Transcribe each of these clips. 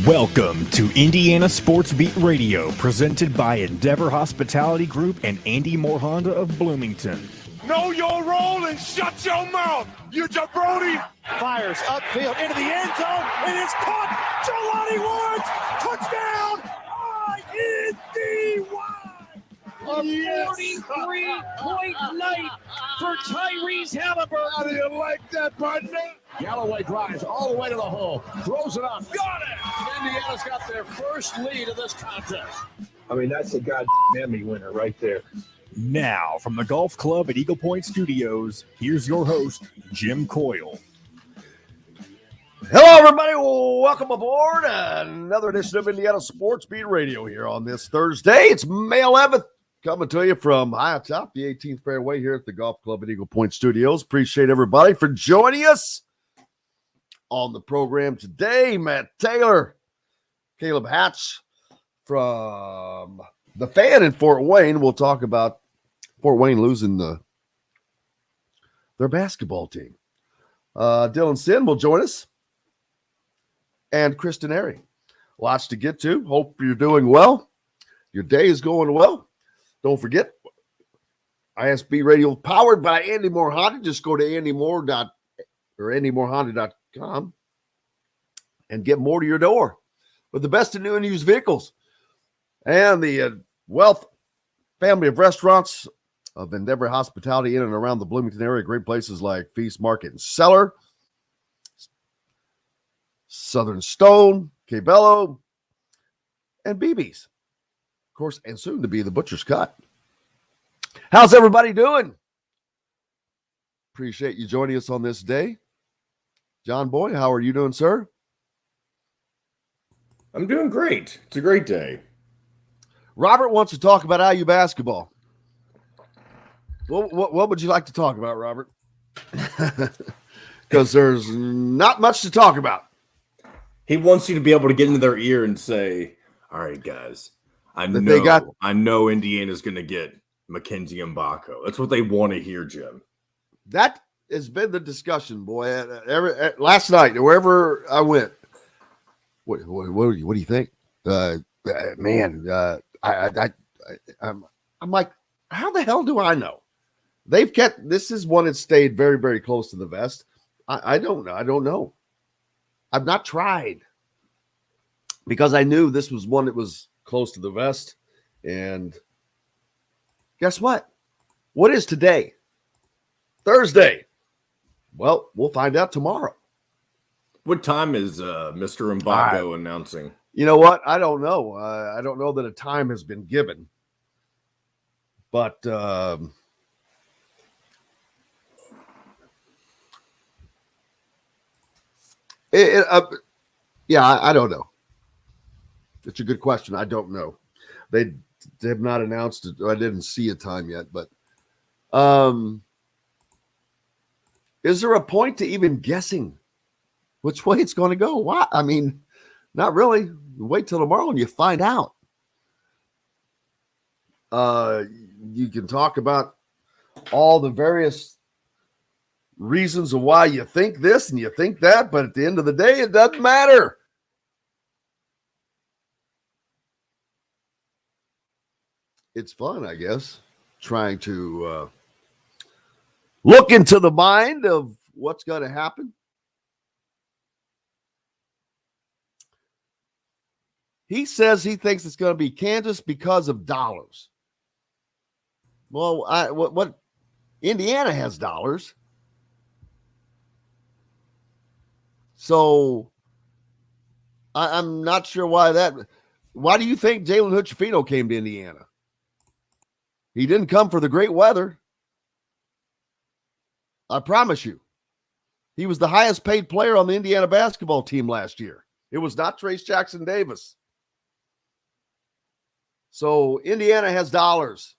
Welcome to Indiana Sports Beat Radio, presented by Endeavor Hospitality Group and Andy Moore Honda of Bloomington. Know your role and shut your mouth, you jabroni! Fires upfield into the end zone, and it's caught. Jelani Woods, touchdown! ISB! A 43-point night for Tyrese Halliburton. How do you like that, partner? Galloway drives all the way to the hole, throws it up. Got it! Indiana's got their first lead of this contest. I mean, that's a goddamn Emmy winner right there. Now, from the Golf Club at Eagle Point Studios, here's your host, Jim Coyle. Hello, everybody. Welcome aboard another edition of Indiana Sports Beat Radio here on this Thursday. It's May 11th, coming to you from high atop the 18th fairway here at the Golf Club at Eagle Point Studios. Appreciate everybody for joining us on the program today. Matt Taylor, Caleb Hatch from the Fan in Fort Wayne. We'll talk about Fort Wayne losing their basketball team. Dylan Sinn will join us. And Chris Denari. Lots to get to. Hope you're doing well. Your day is going well. Don't forget, ISB Radio powered by Andy Moore Honda. Just go to andymorehonda.com and get more to your door with the best of new and used vehicles. And the Wealth family of restaurants of Endeavor Hospitality in and around the Bloomington area. Great places like Feast Market and Cellar, Southern Stone, Cabello, and BB's. Of course, and soon to be the Butcher's Cut. How's everybody doing? Appreciate you joining us on this day. John Boy, how are you doing, sir? I'm doing great. It's a great day. Robert wants to talk about IU basketball. What would you like to talk about, Robert? Because there's not much to talk about. He wants you to be able to get into their ear and say, all right, guys, I know Indiana's going to get Mackenzie Mbako. That's what they want to hear, Jim. That has been the discussion, boy. Last night, wherever I went, what do you think? I'm like, how the hell do I know? This is one that stayed very, very close to the vest. I don't know. I've not tried because I knew this was one that was close to the vest. And guess what? What is today? Thursday. Well, we'll find out tomorrow. What time is Mr. Mbako announcing? You know what? I don't know. I don't know that a time has been given. But I don't know. It's a good question. I don't know. They have not announced it. I didn't see a time yet, but is there a point to even guessing which way it's going to go? Why? I mean, not really. Wait till tomorrow and you find out. You can talk about all the various reasons of why you think this and you think that, but at the end of the day, it doesn't matter. It's fun, I guess, trying to look into the mind of what's going to happen. He says he thinks it's going to be Kansas because of dollars. Well, what Indiana has dollars. So I'm not sure why that. Why do you think Jalen Hood-Schifino came to Indiana? He didn't come for the great weather. I promise you. He was the highest paid player on the Indiana basketball team last year. It was not Trace Jackson Davis. So Indiana has dollars.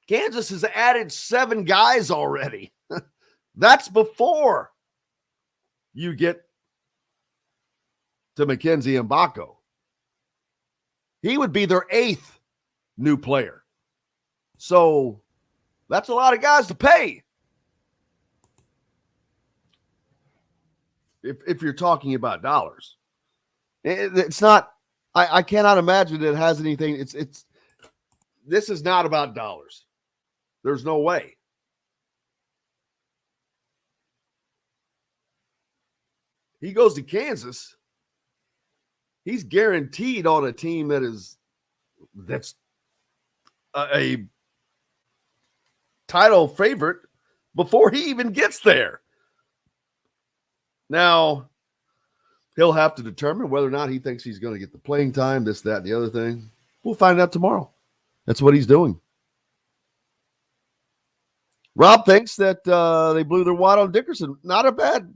Kansas has added 7 guys already. That's before you get to Mackenzie Mbako. He would be their 8th new player. So that's a lot of guys to pay. If you're talking about dollars, it's not. I cannot imagine it has anything. This is not about dollars. There's no way. He goes to Kansas. He's guaranteed on a team that's a title favorite before he even gets there. Now, he'll have to determine whether or not he thinks he's going to get the playing time, this, that, and the other thing. We'll find out tomorrow. That's what he's doing. Rob thinks that they blew their wad on Dickerson. Not a bad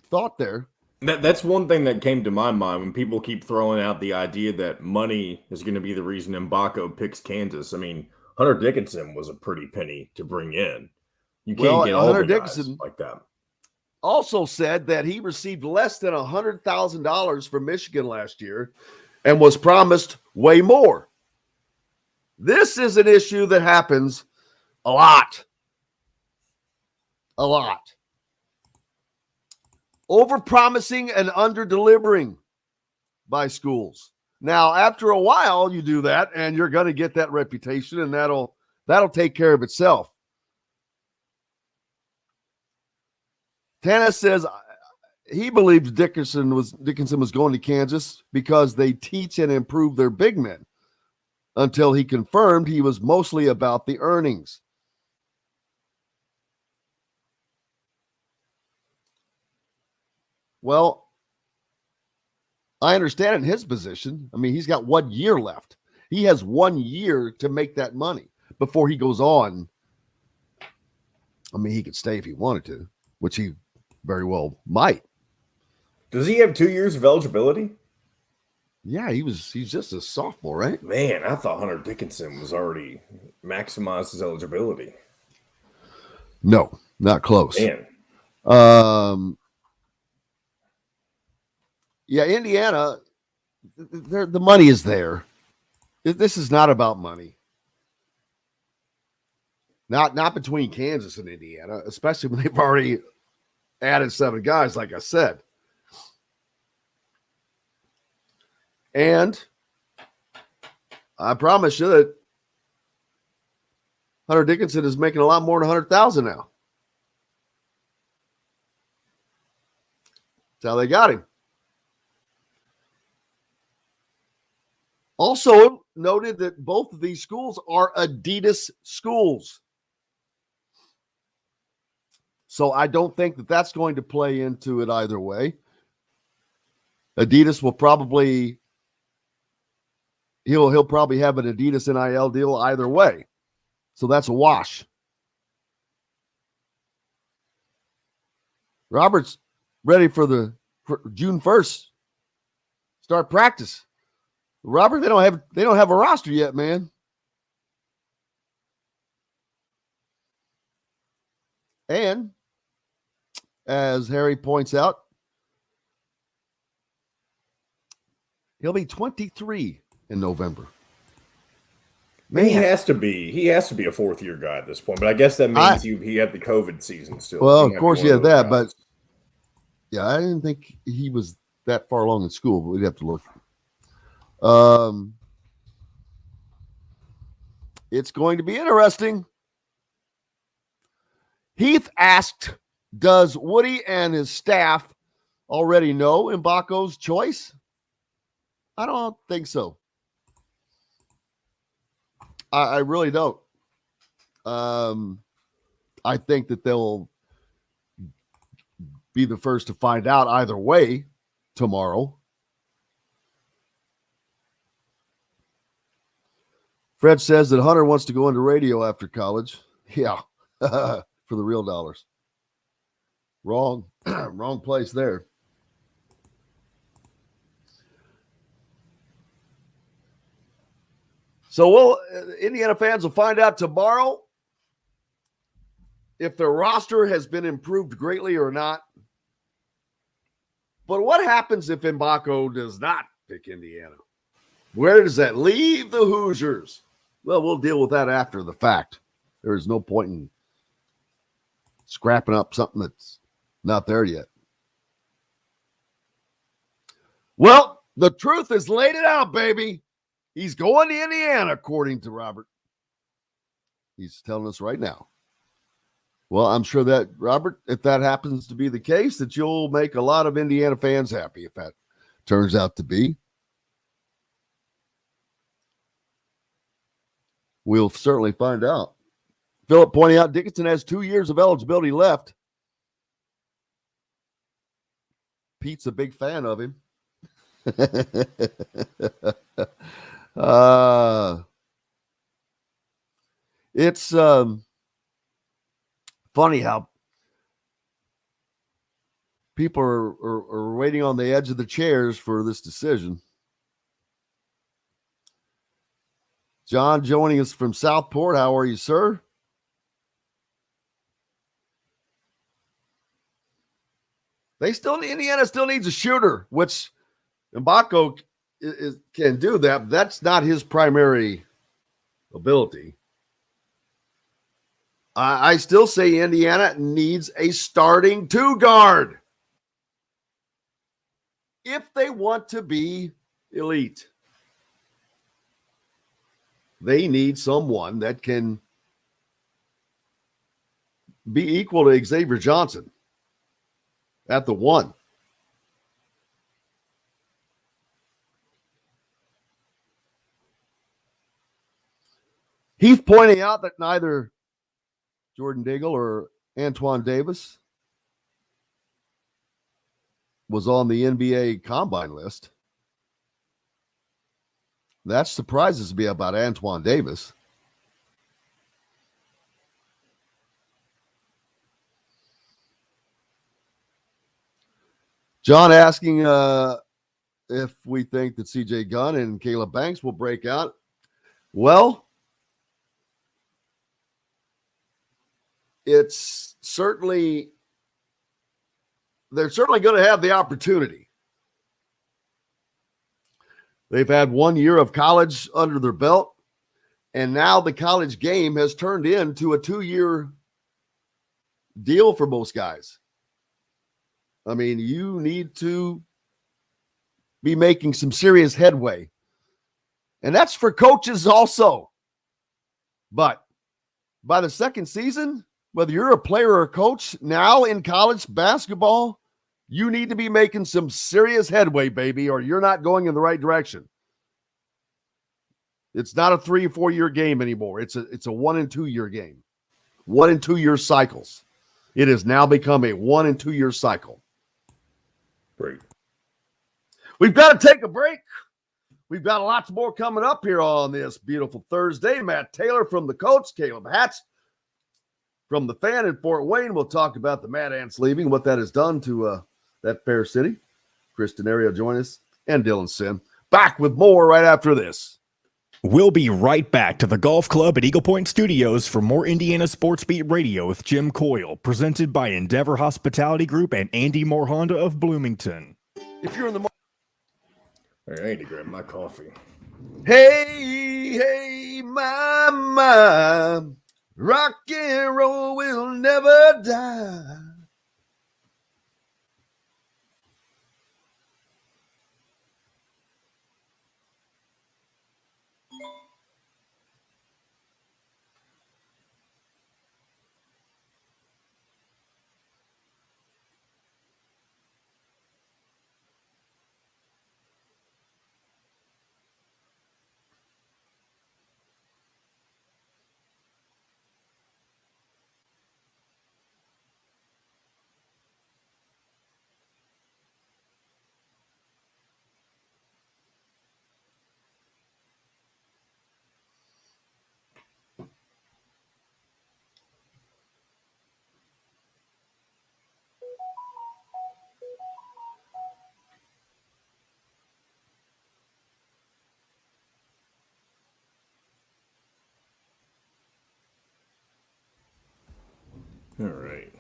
thought there. That's one thing that came to my mind when people keep throwing out the idea that money is going to be the reason Mbako picks Kansas. I mean, Hunter Dickinson was a pretty penny to bring in. You can't get all Hunter Dickinson like that. Also said that he received less than $100,000 from Michigan last year and was promised way more. This is an issue that happens a lot. A lot. Over-promising and under-delivering by schools. Now, after a while, you do that, and you're going to get that reputation, and that'll take care of itself. Tana says he believes Dickinson was going to Kansas because they teach and improve their big men, until he confirmed he was mostly about the earnings. Well, I understand in his position. I mean, he's got 1 year left. He has 1 year to make that money before he goes on. I mean, he could stay if he wanted to, which he very well might. Does he have 2 years of eligibility? Yeah, he's just a sophomore, right? Man, I thought Hunter Dickinson was already maximized his eligibility. No, not close. Man. Yeah, Indiana, the money is there. This is not about money. Not between Kansas and Indiana, especially when they've already added 7 guys, like I said. And I promise you that Hunter Dickinson is making a lot more than $100,000 now. That's how they got him. Also noted that both of these schools are Adidas schools. So I don't think that that's going to play into it either way. Adidas will probably he'll probably have an Adidas NIL deal either way. So that's a wash. Robert's ready for June 1st. Start practice. Robert, they don't have a roster yet, man. And as Harry points out, he'll be 23 in November. Man, he has to be a fourth-year guy at this point, but I guess that means he had the COVID season still. Well, of course he had that, but yeah, I didn't think he was that far along in school, but we'd have to look. It's going to be interesting. Heath asked, does Woody and his staff already know Mbako's choice? I don't think so. I really don't. I think that they'll be the first to find out either way tomorrow. Fred says that Hunter wants to go into radio after college. Yeah, for the real dollars. Wrong place there. So Indiana fans will find out tomorrow if their roster has been improved greatly or not. But what happens if Mbako does not pick Indiana? Where does that leave the Hoosiers? Well, we'll deal with that after the fact. There is no point in scrapping up something that's not there yet. Well, the truth is laid it out, baby. He's going to Indiana, according to Robert. He's telling us right now. Well, I'm sure that, Robert, if that happens to be the case, that you'll make a lot of Indiana fans happy if that turns out to be. We'll certainly find out. Philip pointing out Dickinson has 2 years of eligibility left. Pete's a big fan of him. It's funny how people are waiting on the edge of the chairs for this decision. John joining us from Southport. How are you, sir? Indiana still needs a shooter, which Mbako can do that, but that's not his primary ability. I still say Indiana needs a starting 2 guard if they want to be elite. They need someone that can be equal to Xavier Johnson at the 1. Heath pointing out that neither Jordan Diggle or Antoine Davis was on the NBA Combine list. That surprises me about Antoine Davis. John asking if we think that CJ Gunn and Caleb Banks will break out. Well, they're certainly going to have the opportunity. They've had 1 year of college under their belt, and now the college game has turned into a 2-year deal for most guys. I mean, you need to be making some serious headway. And that's for coaches also. But by the second season, whether you're a player or a coach now in college basketball, you need to be making some serious headway, baby, or you're not going in the right direction. It's not a 3 or 4 year game anymore. It's a 1 and 2 year game. 1 and 2 year cycles. It has now become a 1 and 2 year cycle. Great. We've got to take a break. We've got lots more coming up here on this beautiful Thursday. Matt Taylor from the Colts, Caleb Hatch from the Fan in Fort Wayne. We'll talk about the Mad Ants leaving, what that has done to that fair city. Chris Denari will join us, and Dylan Sinn. Back with more right after this. We'll be right back to the Golf Club at Eagle Point Studios for more Indiana Sports Beat Radio with Jim Coyle, presented by Endeavor Hospitality Group and Andy Moore Honda of Bloomington. If you're in the I need to grab my coffee. Hey, my, rock and roll will never die. All right.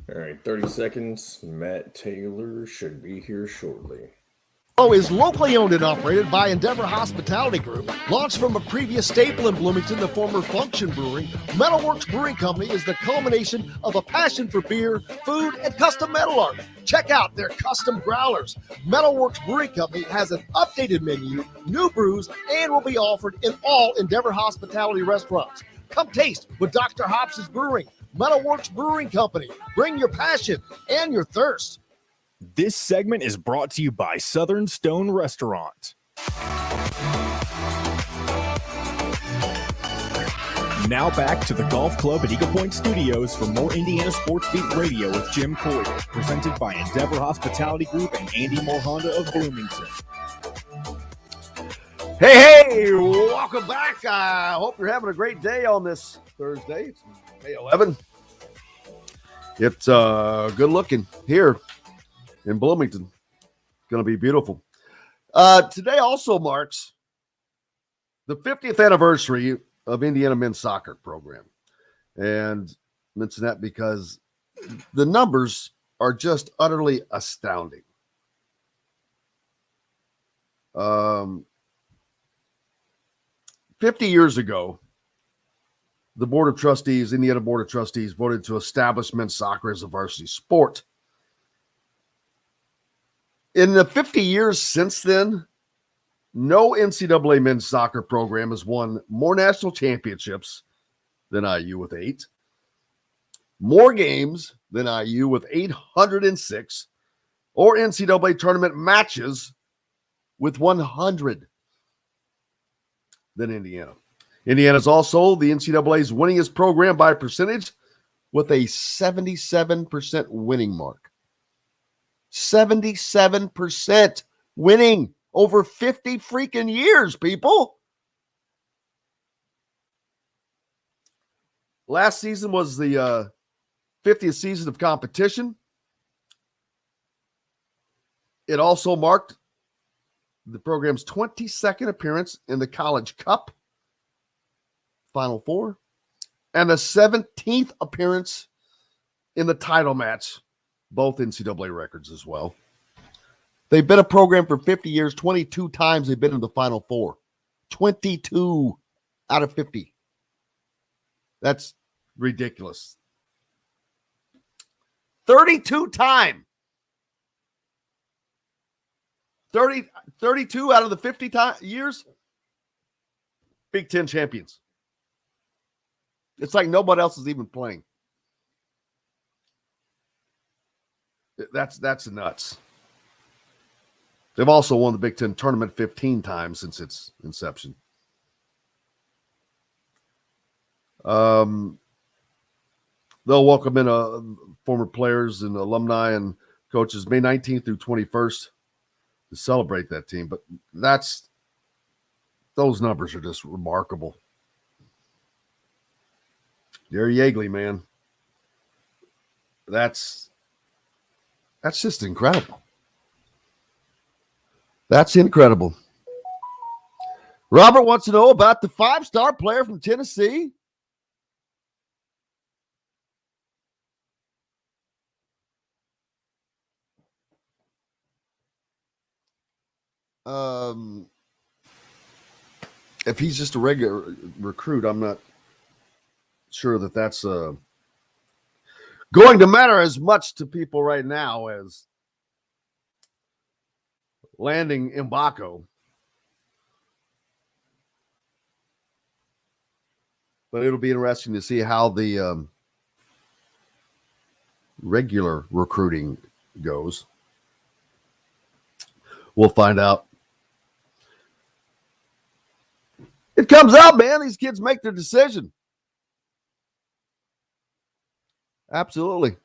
All right, 30 seconds. Matt Taylor should be here shortly. Is locally owned and operated by Endeavor Hospitality Group. Launched from a previous staple in Bloomington, the former Function Brewing, Metalworks Brewing Company is the culmination of a passion for beer, food, and custom metal art. Check out their custom growlers. Metalworks Brewing Company has an updated menu, new brews, and will be offered in all Endeavor Hospitality restaurants. Come taste with Dr. Hops' Brewing. Metalworks Brewing Company. Bring your passion and your thirst. This segment is brought to you by Southern Stone Restaurant. Now back to the Golf Club at Eagle Point Studios for more Indiana Sports Beat Radio with Jim Coyle, presented by Endeavor Hospitality Group and Andy Moore Honda of Bloomington. Hey, welcome back. I hope you're having a great day on this Thursday. It's May 11th. It's good looking here in Bloomington. Going to be beautiful. Today also marks the 50th anniversary of Indiana men's soccer program. And I mention that because the numbers are just utterly astounding. 50 years ago, the Board of Trustees, Indiana Board of Trustees, voted to establish men's soccer as a varsity sport. In the 50 years since then, no NCAA men's soccer program has won more national championships than IU with 8, more games than IU with 806, or NCAA tournament matches with 100 than Indiana. Indiana is also the NCAA's winningest program by percentage with a 77% winning mark. 77% winning over 50 freaking years, people. Last season was the 50th season of competition. It also marked the program's 22nd appearance in the College Cup Final Four and the 17th appearance in the title match, both NCAA records as well. They've been a program for 50 years. 22 times they've been in the Final Four. 22 out of 50. That's ridiculous. 32 time. 32 out of the 50 years. Big Ten champions. It's like nobody else is even playing. That's nuts. They've also won the Big Ten tournament 15 times since its inception. They'll welcome in former players and alumni and coaches May 19th through 21st to celebrate that team. But those numbers are just remarkable. Gary Yeagley, man. That's just incredible. That's incredible. Robert wants to know about the 5-star player from Tennessee. If he's just a regular recruit, I'm not sure that that's going to matter as much to people right now as landing Mbako. But it'll be interesting to see how the regular recruiting goes. We'll find out. It comes out, man. These kids make their decision. Absolutely.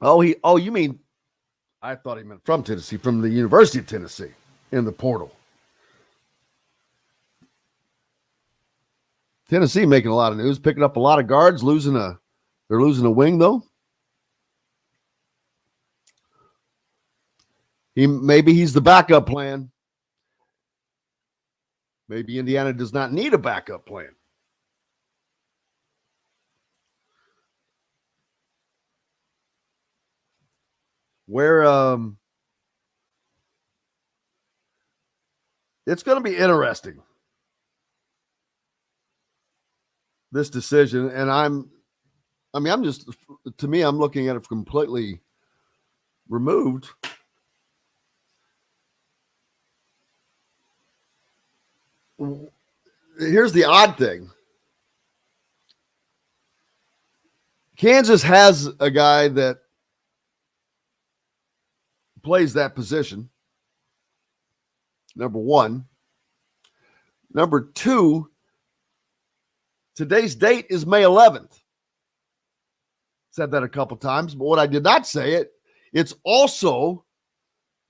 Oh, you mean, I thought he meant from Tennessee, from the University of Tennessee in the portal. Tennessee making a lot of news, picking up a lot of guards, they're losing a wing though. Maybe he's the backup plan. Maybe Indiana does not need a backup plan. where it's going to be interesting, this decision. And I'm looking at it completely removed. Here's the odd thing. Kansas has a guy that plays that position. Number one. Number two, today's date is May 11th. Said that a couple times, but what I did not say it's also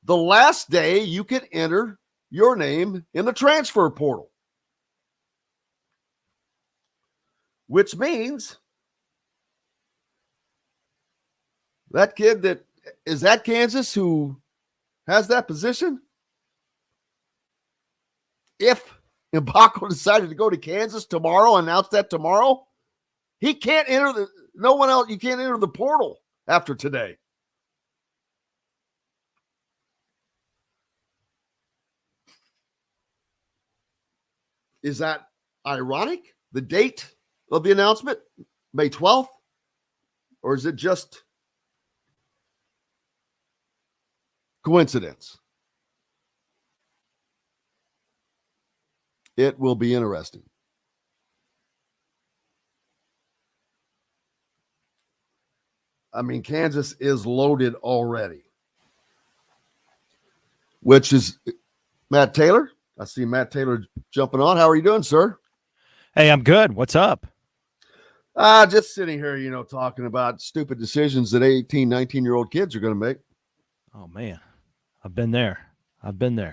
the last day you can enter your name in the transfer portal. Which means that kid that is at Kansas who has that position, if Mbako decided to go to Kansas tomorrow, announce that tomorrow, he can't enter you can't enter the portal after today. Is that ironic? The date of the announcement, May 12th? Or is it just coincidence? It will be interesting. I mean, Kansas is loaded already. Which is Matt Taylor. I see Matt Taylor jumping on. How are you doing, sir? Hey, I'm good. What's up? Just sitting here, talking about stupid decisions that 18, 19-year-old kids are going to make. Oh, man. I've been there.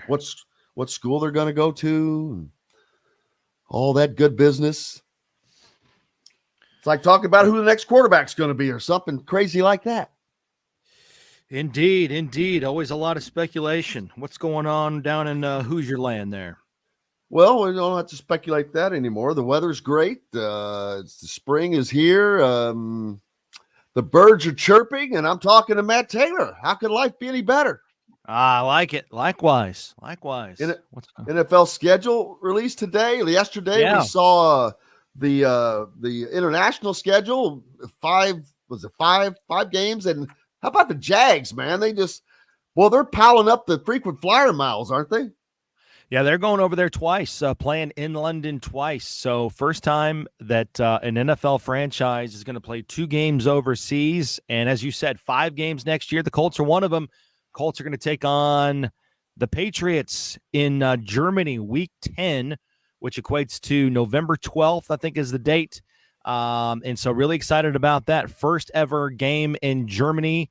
What school they're going to go to, and all that good business. It's like talking about who the next quarterback's going to be or something crazy like that. Indeed. Always a lot of speculation. What's going on down in Hoosier land there? Well, we don't have to speculate that anymore. The weather's great. The spring is here. The birds are chirping, and I'm talking to Matt Taylor. How could life be any better? I like it. Likewise. NFL schedule released today. Yesterday, we saw the international schedule. Five games? And how about the Jags, man? They're piling up the frequent flyer miles, aren't they? Yeah, they're going over there twice, playing in London twice. So first time that an NFL franchise is going to play 2 games overseas. And as you said, 5 games next year. The Colts are one of them. Colts are going to take on the Patriots in Germany week 10, which equates to November 12th, I think is the date. And so really excited about that. First ever game in Germany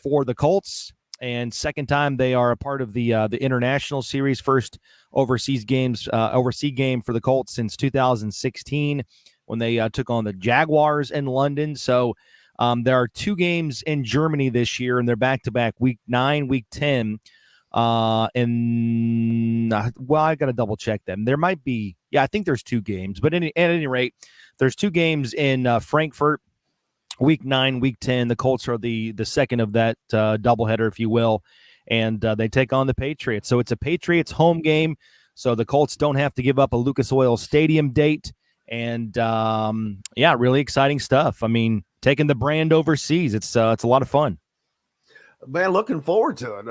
for the Colts. And second time they are a part of the international series. First overseas game for the Colts since 2016 when they took on the Jaguars in London. So there are 2 games in Germany this year, and they're back-to-back week 9, week 10. I got to double-check them. There might be – I think there's 2 games. But at any rate, there's 2 games in Frankfurt. Week 9, week 10, the Colts are the second of that doubleheader, if you will, and they take on the Patriots. So it's a Patriots home game, so the Colts don't have to give up a Lucas Oil Stadium date, and really exciting stuff. I mean, taking the brand overseas, it's a lot of fun. Man, looking forward to it.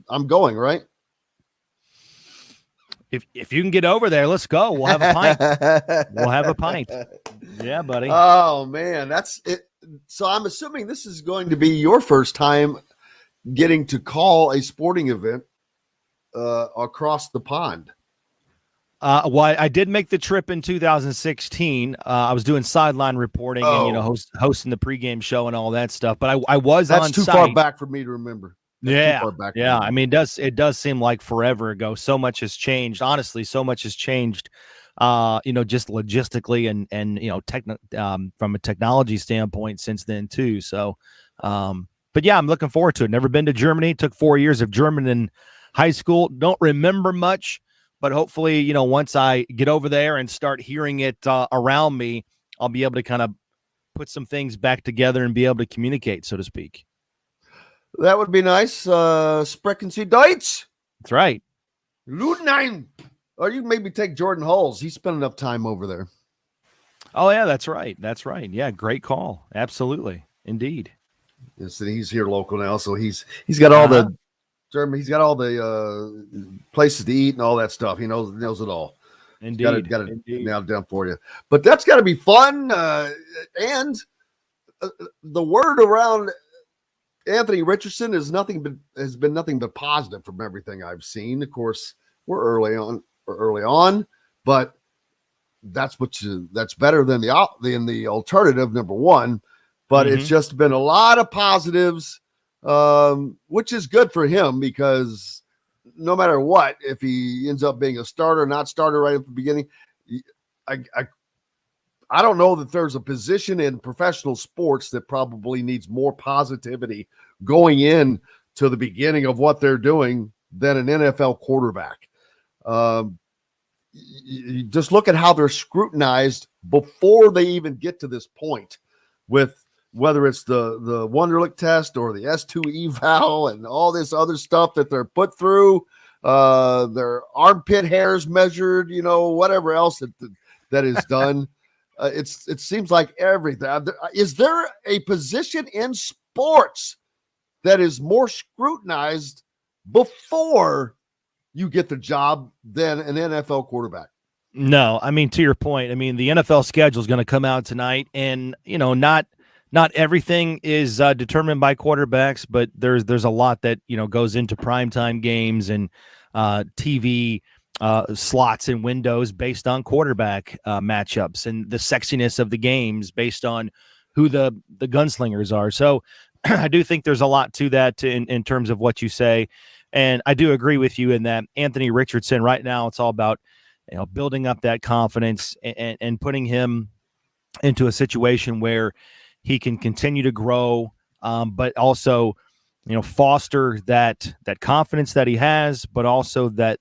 I'm going, right? If you can get over there, let's go. We'll have a pint. Yeah, buddy. Oh, man, that's it. So I'm assuming this is going to be your first time getting to call a sporting event across the pond. I did make the trip in 2016. I was doing sideline reporting and hosting the pregame show and all that stuff. But I was on site. That's too far back for me to remember. Yeah. I mean, it does seem like forever ago. So much has changed. Honestly, so much has changed. Just logistically and from a technology standpoint since then too. So, but yeah, I'm looking forward to it. Never been to Germany. Took 4 years of German in high school. Don't remember much, but hopefully, once I get over there and start hearing it around me, I'll be able to kind of put some things back together and be able to communicate, so to speak. That would be nice. Sprechen Sie Deutsch? That's right. Ludenheim. Or you maybe take Jordan Hulls. He spent enough time over there. Oh, yeah, that's right. That's right. Yeah, great call. Absolutely. Indeed. Yes, and he's here local now, so he's got all the German. He's got all the places to eat and all that stuff. He knows it all. Indeed. Got it nailed down for you. But that's got to be fun. And the word around Anthony Richardson has been nothing but positive from everything I've seen. Of course, we're early on, but that's better than the alternative, number one. But it's just been a lot of positives, which is good for him, because no matter what, if he ends up being a starter, not starter right at the beginning, I don't know that there's a position in professional sports that probably needs more positivity going in to the beginning of what they're doing than an NFL quarterback. You just look at how they're scrutinized before they even get to this point, with whether it's the Wonderlic test or the S2 eval and all this other stuff that they're put through, their armpit hairs measured, whatever else that is done. It seems like everything. Is there a position in sports that is more scrutinized before you get the job than an NFL quarterback? No, I mean, to your point, I mean, the NFL schedule is going to come out tonight, and not everything is determined by quarterbacks, but there's a lot that goes into primetime games and TV slots and windows based on quarterback matchups, and the sexiness of the games based on who the gunslingers are. So I do think there's a lot to that in terms of what you say. And I do agree with you in that Anthony Richardson right now, it's all about building up that confidence and putting him into a situation where he can continue to grow, but also foster that confidence that he has, but also that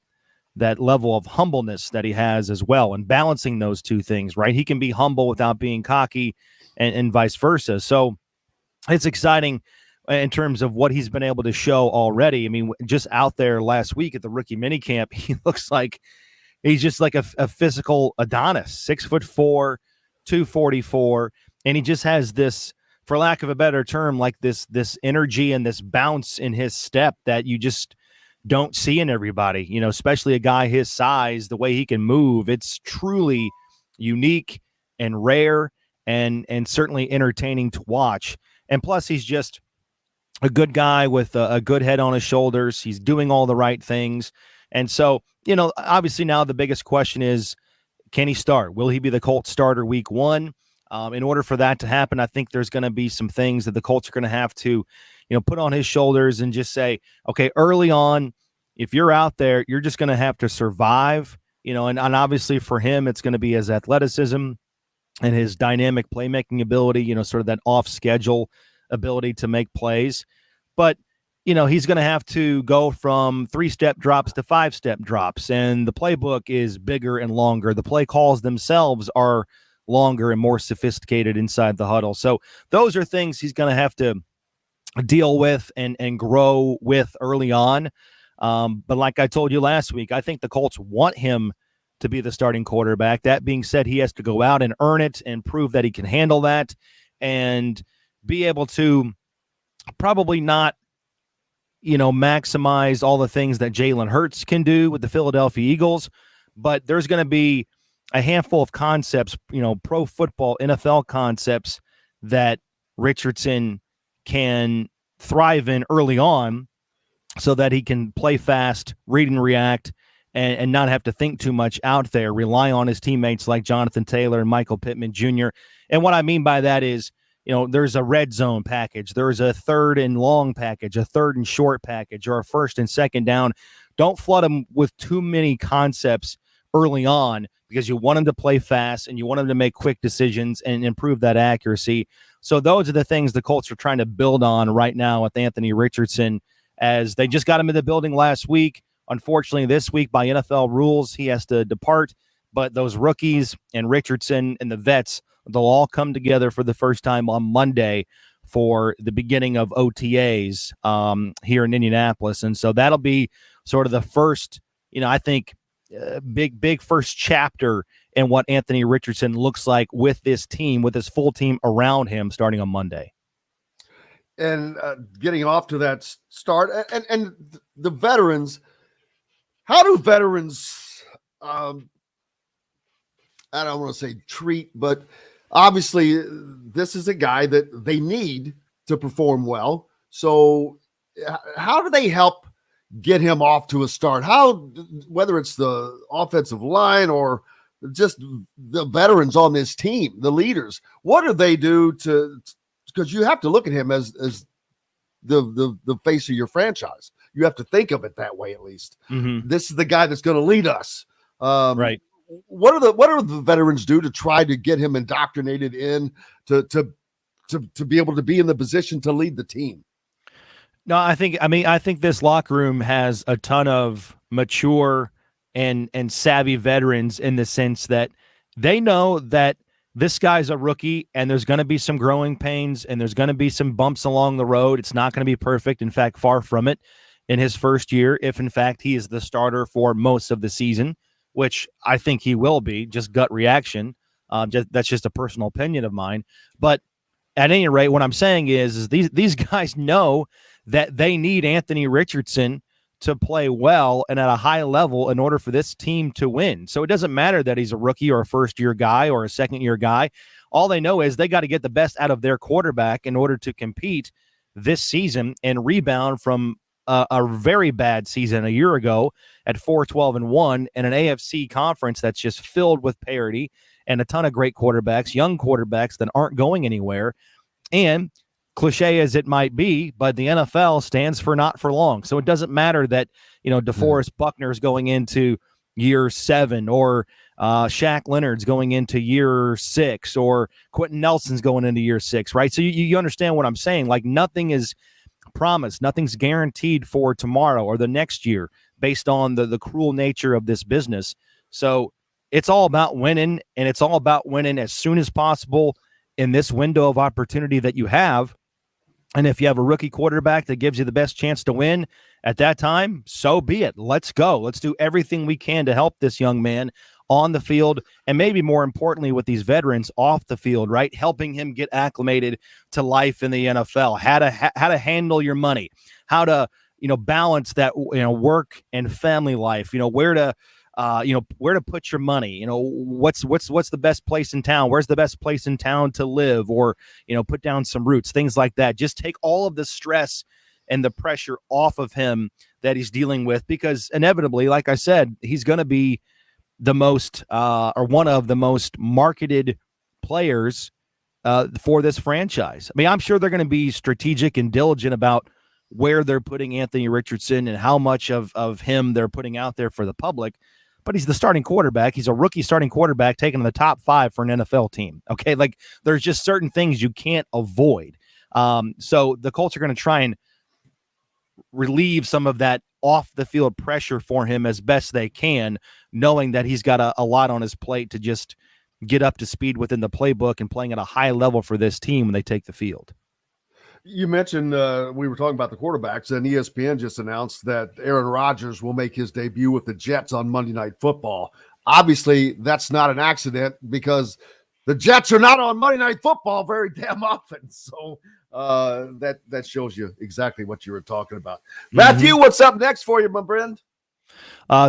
level of humbleness that he has as well, and balancing those two things, right? He can be humble without being cocky, and vice versa. So it's exciting in terms of what he's been able to show already. I mean, just out there last week at the rookie minicamp, he looks like he's just like a physical Adonis, 6'4", 244. And he just has this, for lack of a better term, like this energy and this bounce in his step that you just don't see in everybody, especially a guy his size, the way he can move. It's truly unique and rare and certainly entertaining to watch. And plus, he's just a good guy with a good head on his shoulders. He's doing all the right things. And so, obviously now the biggest question is, can he start? Will he be the Colts starter week 1? In order for that to happen, I think there's going to be some things that the Colts are going to have to, put on his shoulders and just say, okay, early on, if you're out there, you're just going to have to survive, and obviously for him, it's going to be his athleticism and his dynamic playmaking ability, sort of that off schedule ability to make plays. But, he's going to have to go from 3-step drops to 5-step drops, and the playbook is bigger and longer. The play calls themselves are longer and more sophisticated inside the huddle. So those are things he's going to have to deal with and grow with early on. But like I told you last week, I think the Colts want him to be the starting quarterback. That being said, he has to go out and earn it and prove that he can handle that and be able to probably not, maximize all the things that Jalen Hurts can do with the Philadelphia Eagles. But there's going to be a handful of concepts, pro football, NFL concepts that Richardson can thrive in early on so that he can play fast, read and react, and not have to think too much out there, rely on his teammates like Jonathan Taylor and Michael Pittman Jr. And what I mean by that is, there's a red zone package. There's a 3rd and long package, a 3rd and short package, or a 1st and 2nd down. Don't flood him with too many concepts early on, because you want him to play fast and you want him to make quick decisions and improve that accuracy. So those are the things the Colts are trying to build on right now with Anthony Richardson, as they just got him in the building last week. Unfortunately, this week by NFL rules, he has to depart. But those rookies and Richardson and the vets, they'll all come together for the first time on Monday for the beginning of OTAs here in Indianapolis. And so that'll be sort of the first, I think, big first chapter in what Anthony Richardson looks like with this team, with his full team around him starting on Monday. And getting off to that start, and the veterans, how do veterans, I don't want to say treat, but obviously this is a guy that they need to perform well. So how do they help get him off to a start? How, whether it's the offensive line or just the veterans on this team, the leaders, what do they do to, because you have to look at him as the face of your franchise. You have to think of it that way, at least. Mm-hmm. This is the guy that's going to lead us. Right. What do the veterans do to try to get him indoctrinated in to be able to be in the position to lead the team? No, I think this locker room has a ton of mature and savvy veterans in the sense that they know that this guy's a rookie and there's going to be some growing pains and there's going to be some bumps along the road. It's not going to be perfect. In fact, far from it in his first year, if in fact he is the starter for most of the season, which I think he will be, just gut reaction. That's just a personal opinion of mine. But at any rate, what I'm saying is these guys know that they need Anthony Richardson to play well and at a high level in order for this team to win. So it doesn't matter that he's a rookie or a first-year guy or a second-year guy. All they know is they got to get the best out of their quarterback in order to compete this season and rebound from a very bad season a year ago at 4-12-1 and an AFC conference that's just filled with parity and a ton of great quarterbacks, young quarterbacks that aren't going anywhere. And cliche as it might be, but the NFL stands for not for long. So it doesn't matter that, DeForest Buckner is going into year 7 or Shaq Leonard's going into year 6 or Quentin Nelson's going into year 6, right? So you understand what I'm saying? Like nothing is promised. Nothing's guaranteed for tomorrow or the next year based on the cruel nature of this business. So it's all about winning, and it's all about winning as soon as possible in this window of opportunity that you have. And if you have a rookie quarterback that gives you the best chance to win at that time, so be it. Let's go. Let's do everything we can to help this young man on the field, and maybe more importantly with these veterans off the field, right? Helping him get acclimated to life in the NFL, how to handle your money, how to, balance that, work and family life, where to put your money, what's the best place in town? Where's the best place in town to live, or, put down some roots, things like that. Just take all of the stress and the pressure off of him that he's dealing with, because inevitably, like I said, he's going to be the most or one of the most marketed players for this franchise. I mean, I'm sure they're going to be strategic and diligent about where they're putting Anthony Richardson and how much of him they're putting out there for the public. But he's the starting quarterback. He's a rookie starting quarterback taken in the top 5 for an NFL team. Okay, like there's just certain things you can't avoid. So the Colts are going to try and relieve some of that off the field pressure for him as best they can, knowing that he's got a lot on his plate to just get up to speed within the playbook and playing at a high level for this team when they take the field. You mentioned we were talking about the quarterbacks, and ESPN just announced that Aaron Rodgers will make his debut with the Jets on Monday Night Football. Obviously, that's not an accident because the Jets are not on Monday Night Football very damn often. So that shows you exactly what you were talking about. Matthew, what's up next for you, my friend?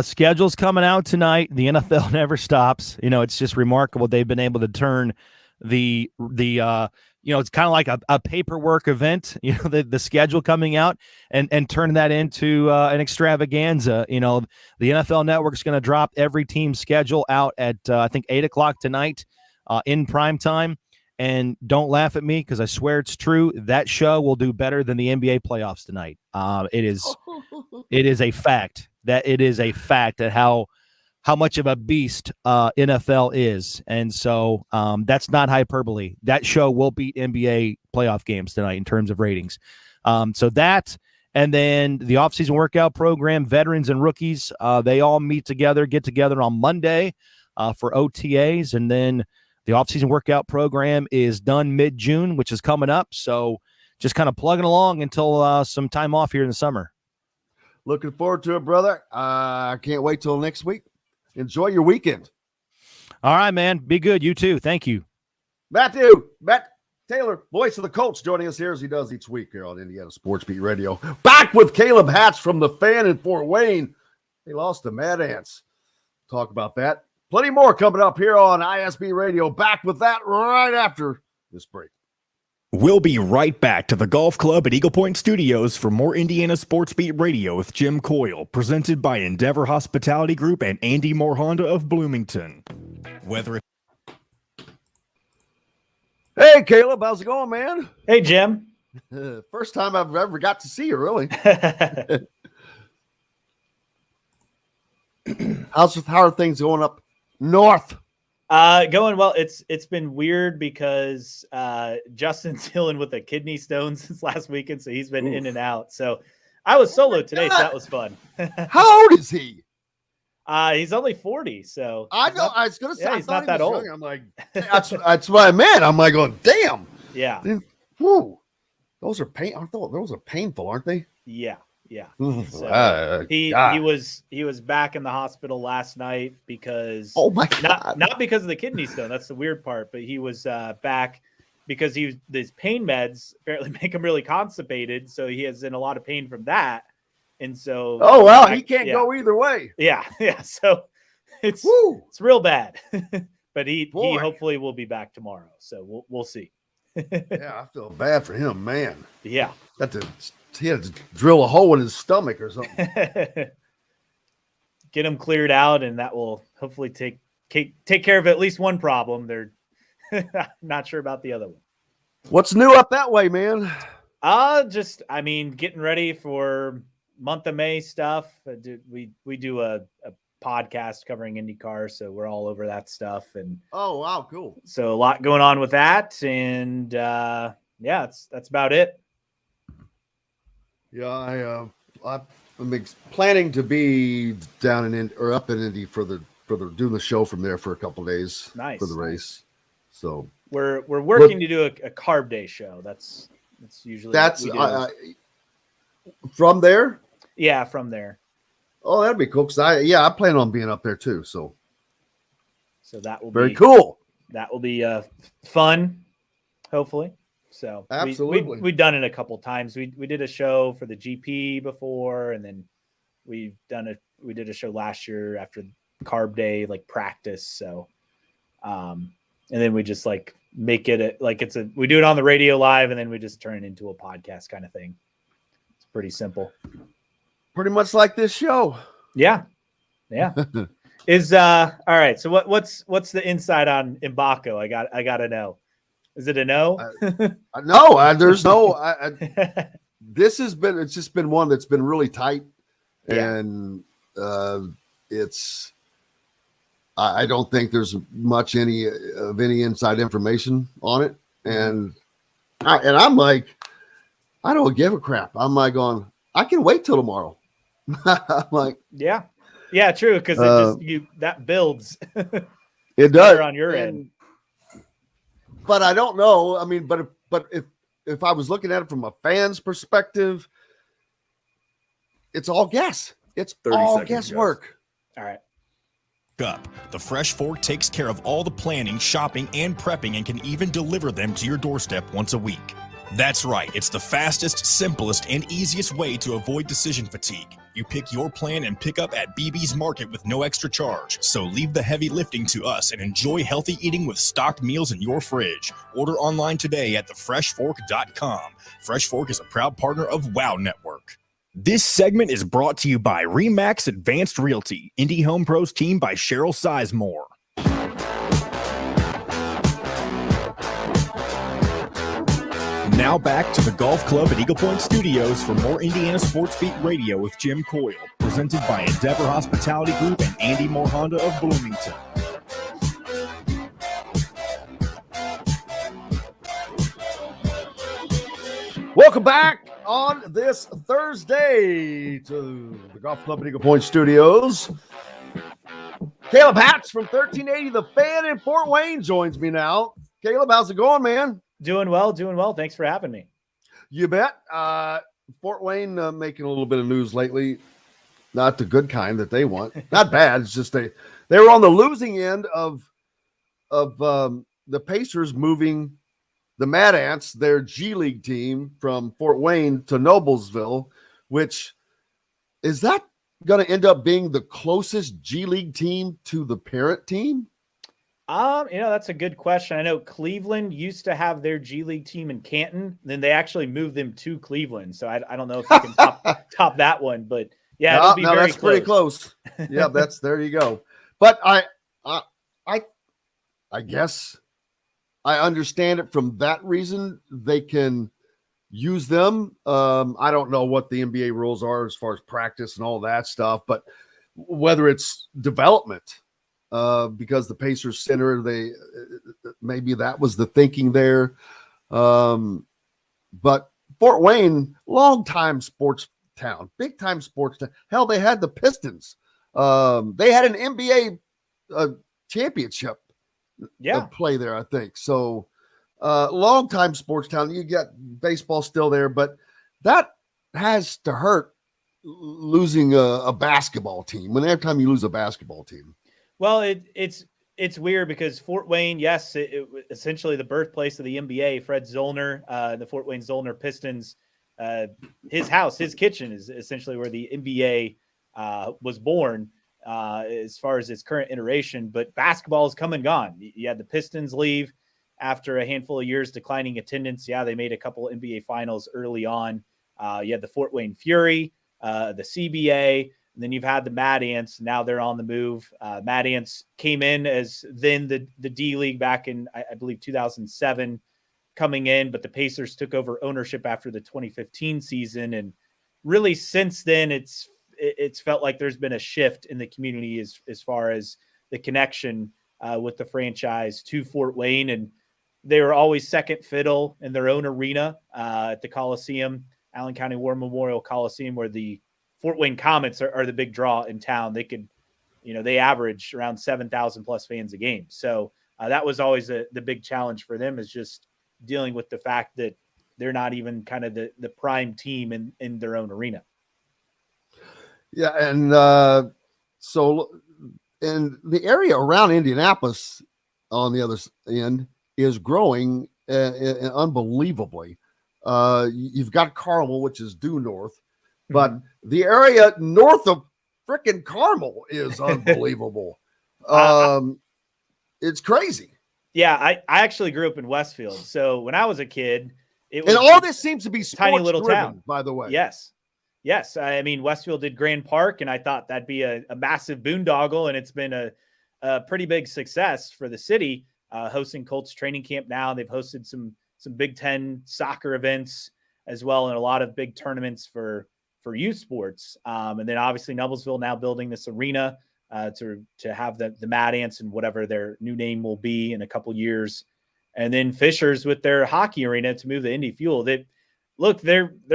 Schedule's coming out tonight. The NFL never stops. It's just remarkable. They've been able to turn the it's kind of like a paperwork event, the schedule coming out and turn that into an extravaganza. The NFL Network is going to drop every team's schedule out at, I think, 8:00 tonight in prime time. And don't laugh at me because I swear it's true. That show will do better than the NBA playoffs tonight. It is a fact that how much of a beast NFL is. And so that's not hyperbole. That show will beat NBA playoff games tonight in terms of ratings. So that, and then the offseason workout program, veterans and rookies, they all get together on Monday for OTAs. And then the offseason workout program is done mid-June, which is coming up. So just kind of plugging along until some time off here in the summer. Looking forward to it, brother. I can't wait till next week. Enjoy your weekend. All right, man. Be good. You too. Thank you. Matt Taylor, voice of the Colts, joining us here as he does each week here on Indiana Sports Beat Radio. Back with Caleb Hatch from the Fan in Fort Wayne. They lost to Mad Ants. Talk about that. Plenty more coming up here on ISB Radio. Back with that right after this break. We'll be right back to the golf club at Eagle Point Studios for more Indiana Sports Beat Radio with Jim Coyle, presented by Endeavor Hospitality Group and Andy Moore Honda of Bloomington. Whether Hey, Caleb, how's it going, man? Hey, Jim. First time I've ever got to see you, really. How are things going up north? Going well. It's been weird because Justin's dealing with a kidney stone since last weekend, so he's been in and out. So I was solo today, so that was fun. How old is he? He's only 40, so I know. I was gonna say he's not that old. Young. I'm like, that's what I meant. I'm like, going, damn. Yeah. Whew. Those are those are painful, aren't they? Yeah. So he was back in the hospital last night because oh my God. not because of the kidney stone. That's the weird part, but he was back because his pain meds apparently make him really constipated, so he is in a lot of pain from that. And so he can't go either way. Yeah. So it's real bad. But he hopefully will be back tomorrow. So we'll see. Yeah, I feel bad for him, man. Yeah. He had to drill a hole in his stomach or something. Get him cleared out, and that will hopefully take care of at least one problem. They're not sure about the other one. What's new up that way, man? Getting ready for month of May stuff. We do a podcast covering IndyCar, so we're all over that stuff. And oh wow, cool. So a lot going on with that, and that's about it. Yeah, I'm planning to be down up in Indy for doing the show from there for a couple of days. Nice. For the race. So we're working to do a carb day show. That's usually from there. Yeah, from there. Oh, that'd be cool. Cause I plan on being up there too. So that will be very cool. That will be fun. Hopefully. So absolutely, we've done it a couple times. We did a show for the GP before, and then we did a show last year after carb day, like practice. So, and then we just like make it we do it on the radio live, and then we just turn it into a podcast kind of thing. It's pretty simple. Pretty much like this show. Yeah. Is all right. So what's the inside on Mbako? I gotta know. Is it a no? No, there's no. It's just been one that's been really tight, and I don't think there's much any inside information on it, and I'm like, I don't give a crap. I'm like going, I can wait till tomorrow. I'm like, yeah, true, because that builds. It does on your end. But I don't know. I mean, but if I was looking at it from a fan's perspective, it's all guess. It's all guesswork. All right. Up. The Fresh Fork takes care of all the planning, shopping, and prepping and can even deliver them to your doorstep once a week. That's right. It's the fastest, simplest, and easiest way to avoid decision fatigue. You pick your plan and pick up at BB's Market with no extra charge. So leave the heavy lifting to us and enjoy healthy eating with stocked meals in your fridge. Order online today at thefreshfork.com. Fresh Fork is a proud partner of WOW Network. This segment is brought to you by RE/MAX Advanced Realty, Indy Home Pros team by Cheryl Sizemore. Now back to the Golf Club at Eagle Point Studios for more Indiana Sports Beat Radio with Jim Coyle, presented by Endeavor Hospitality Group and Andy Moore Honda of Bloomington. Welcome back on this Thursday to the Golf Club at Eagle Point Studios. Caleb Hatch from 1380 The Fan in Fort Wayne joins me now. Caleb, how's it going, man? Doing well. Thanks for having me. You bet. Fort Wayne making a little bit of news lately. Not the good kind that they want. Not bad. It's just they were on the losing end of the Pacers moving the Mad Ants, their G League team, from Fort Wayne to Noblesville, which is that going to end up being the closest G League team to the parent team? That's a good question. I know Cleveland used to have their G League team in Canton, then they actually moved them to Cleveland. So I don't know if you can top that one, but yeah, it'll be very that's close. Pretty close. Yeah, there you go. But I guess I understand it from that reason. They can use them. I don't know what the NBA rules are as far as practice and all that stuff, but whether it's development, because the Pacers Center, maybe that was the thinking there. But Fort Wayne, long-time sports town, big-time sports town. Hell, they had the Pistons. They had an NBA championship play there, I think. So long-time sports town. You got baseball still there, but that has to hurt losing a basketball team. Every time you lose a basketball team. Well, it's weird because Fort Wayne, yes, it essentially the birthplace of the NBA. Fred Zollner, the Fort Wayne Zollner Pistons, his house, his kitchen is essentially where the NBA was born as far as its current iteration. But basketball has come and gone. You had the Pistons leave after a handful of years declining attendance. Yeah, they made a couple of NBA finals early on. You had the Fort Wayne Fury, the CBA. And then you've had the Mad Ants. Now they're on the move. Mad Ants came in as then the D League back in, I believe, 2007 coming in, but the Pacers took over ownership after the 2015 season. And really since then, it's felt like there's been a shift in the community as far as the connection with the franchise to Fort Wayne. And they were always second fiddle in their own arena at the Coliseum, Allen County War Memorial Coliseum, where the Fort Wayne Comets are the big draw in town. They could, they average around 7,000 plus fans a game. So that was always the big challenge for them, is just dealing with the fact that they're not even kind of the prime team in their own arena. Yeah. And so in the area around Indianapolis on the other end is growing unbelievably. You've got Carmel, which is due north. But the area north of frickin' Carmel is unbelievable. It's crazy. Yeah, I actually grew up in Westfield. So when I was a kid, it was, and all this seems to be tiny little driven, town, by the way. Yes. I mean, Westfield did Grand Park, and I thought that'd be a massive boondoggle, and it's been a pretty big success for the city, hosting Colts training camp now. They've hosted some Big Ten soccer events as well, and a lot of big tournaments for youth sports. And then obviously Noblesville now building this arena to have the Mad Ants and whatever their new name will be in a couple years. And then Fishers with their hockey arena to move the Indy Fuel. They're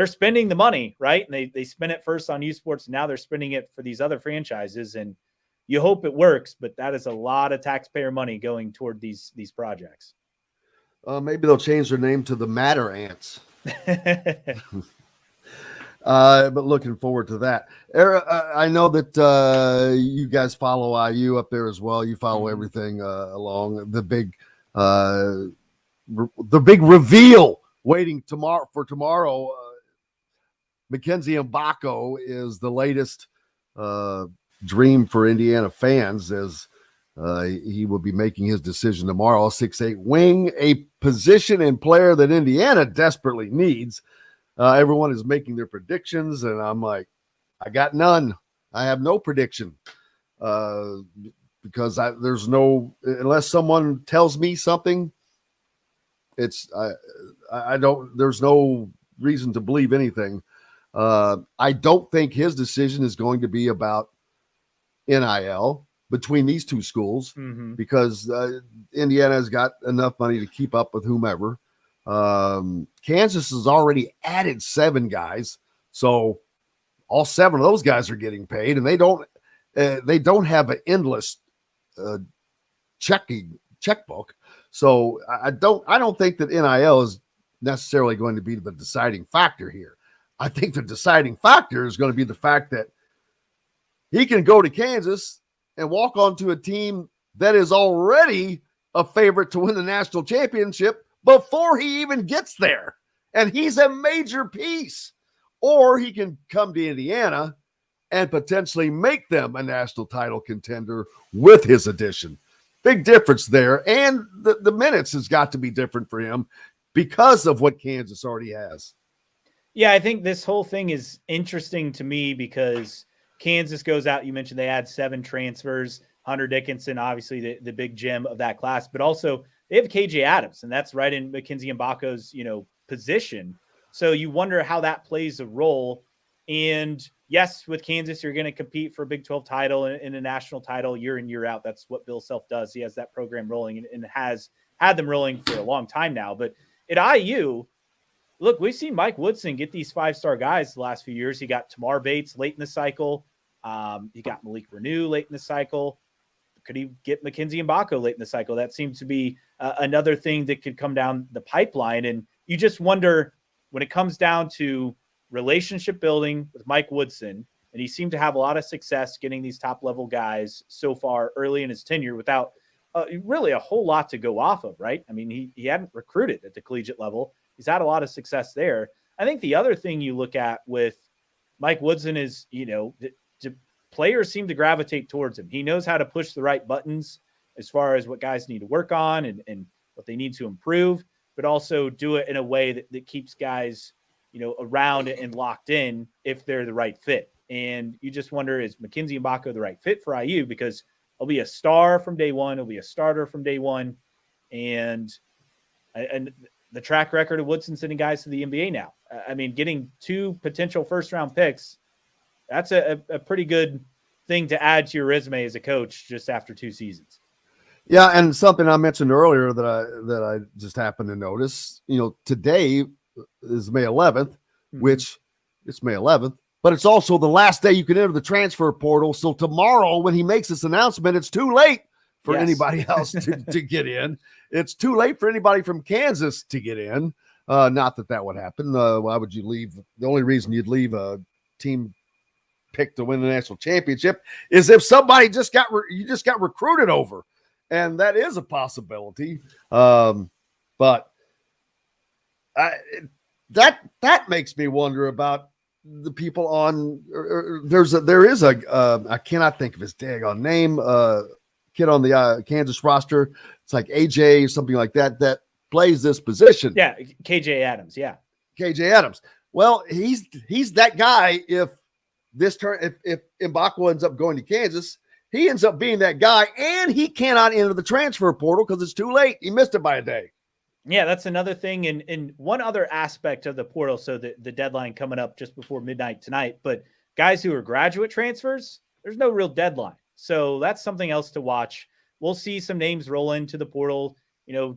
spending the money, right? And they spent it first on youth sports. And now they're spending it for these other franchises. And you hope it works, but that is a lot of taxpayer money going toward these projects. Maybe they'll change their name to the Matter Ants. But looking forward to that. I know that you guys follow IU up there as well. You follow everything along the big reveal waiting tomorrow. Mackenzie Mbako is the latest dream for Indiana fans, as he will be making his decision tomorrow. 6'8" wing, a position and player that Indiana desperately needs. Everyone is making their predictions, and I'm like, I got none. I have no prediction because there's no, unless someone tells me something, I don't, there's no reason to believe anything. I don't think his decision is going to be about NIL between these two schools, because Indiana has got enough money to keep up with whomever. Kansas has already added 7 guys, so all 7 of those guys are getting paid, and they don't have an endless checkbook. So I don't think that NIL is necessarily going to be the deciding factor here. I think the deciding factor is going to be the fact that he can go to Kansas and walk onto a team that is already a favorite to win the national championship before he even gets there. And he's a major piece. Or he can come to Indiana and potentially make them a national title contender with his addition. Big difference there. And the minutes has got to be different for him because of what Kansas already has. Yeah, I think this whole thing is interesting to me because Kansas goes out. You mentioned they had 7 transfers. Hunter Dickinson, obviously the big gem of that class, but also they have KJ Adams, and that's right in Mackenzie Mbako's, position. So you wonder how that plays a role. And yes, with Kansas, you're going to compete for a Big 12 title and a national title year in, year out. That's what Bill Self does. He has that program rolling and has had them rolling for a long time now. But at IU, look, we've seen Mike Woodson get these 5-star guys the last few years. He got Tamar Bates late in the cycle. He got Malik Renew late in the cycle. Could he get Mackenzie Mbako late in the cycle? That seems to be another thing that could come down the pipeline. And you just wonder when it comes down to relationship building with Mike Woodson, and he seemed to have a lot of success getting these top-level guys so far early in his tenure without really a whole lot to go off of, right? I mean, he hadn't recruited at the collegiate level. He's had a lot of success there. I think the other thing you look at with Mike Woodson is, players seem to gravitate towards him. He knows how to push the right buttons as far as what guys need to work on and what they need to improve, but also do it in a way that keeps guys, around and locked in if they're the right fit. And you just wonder, is Mackenzie Mbako the right fit for IU? Because he'll be a star from day one. He'll be a starter from day one. And the track record of Woodson sending guys to the NBA now. I mean, getting 2 potential first-round picks, that's a pretty good thing to add to your resume as a coach just after 2 seasons. Yeah, and something I mentioned earlier that I just happened to notice, today is May 11th, which it's May 11th, but it's also the last day you can enter the transfer portal. So tomorrow when he makes this announcement, it's too late for anybody else to get in. It's too late for anybody from Kansas to get in. Not that would happen. Why would you leave? The only reason you'd leave a team picked to win the national championship is if somebody just got recruited over, and that is a possibility. But that makes me wonder about the people on. There is a I cannot think of his daggone name. Kid on the Kansas roster. It's like AJ, something like that plays this position. Yeah, KJ Adams. Yeah, KJ Adams. Well, he's that guy. If Mbako ends up going to Kansas, he ends up being that guy, and he cannot enter the transfer portal because it's too late. He missed it by a day. Yeah, that's another thing. And one other aspect of the portal, so the deadline coming up just before midnight tonight, but guys who are graduate transfers, there's no real deadline. So that's something else to watch. We'll see some names roll into the portal,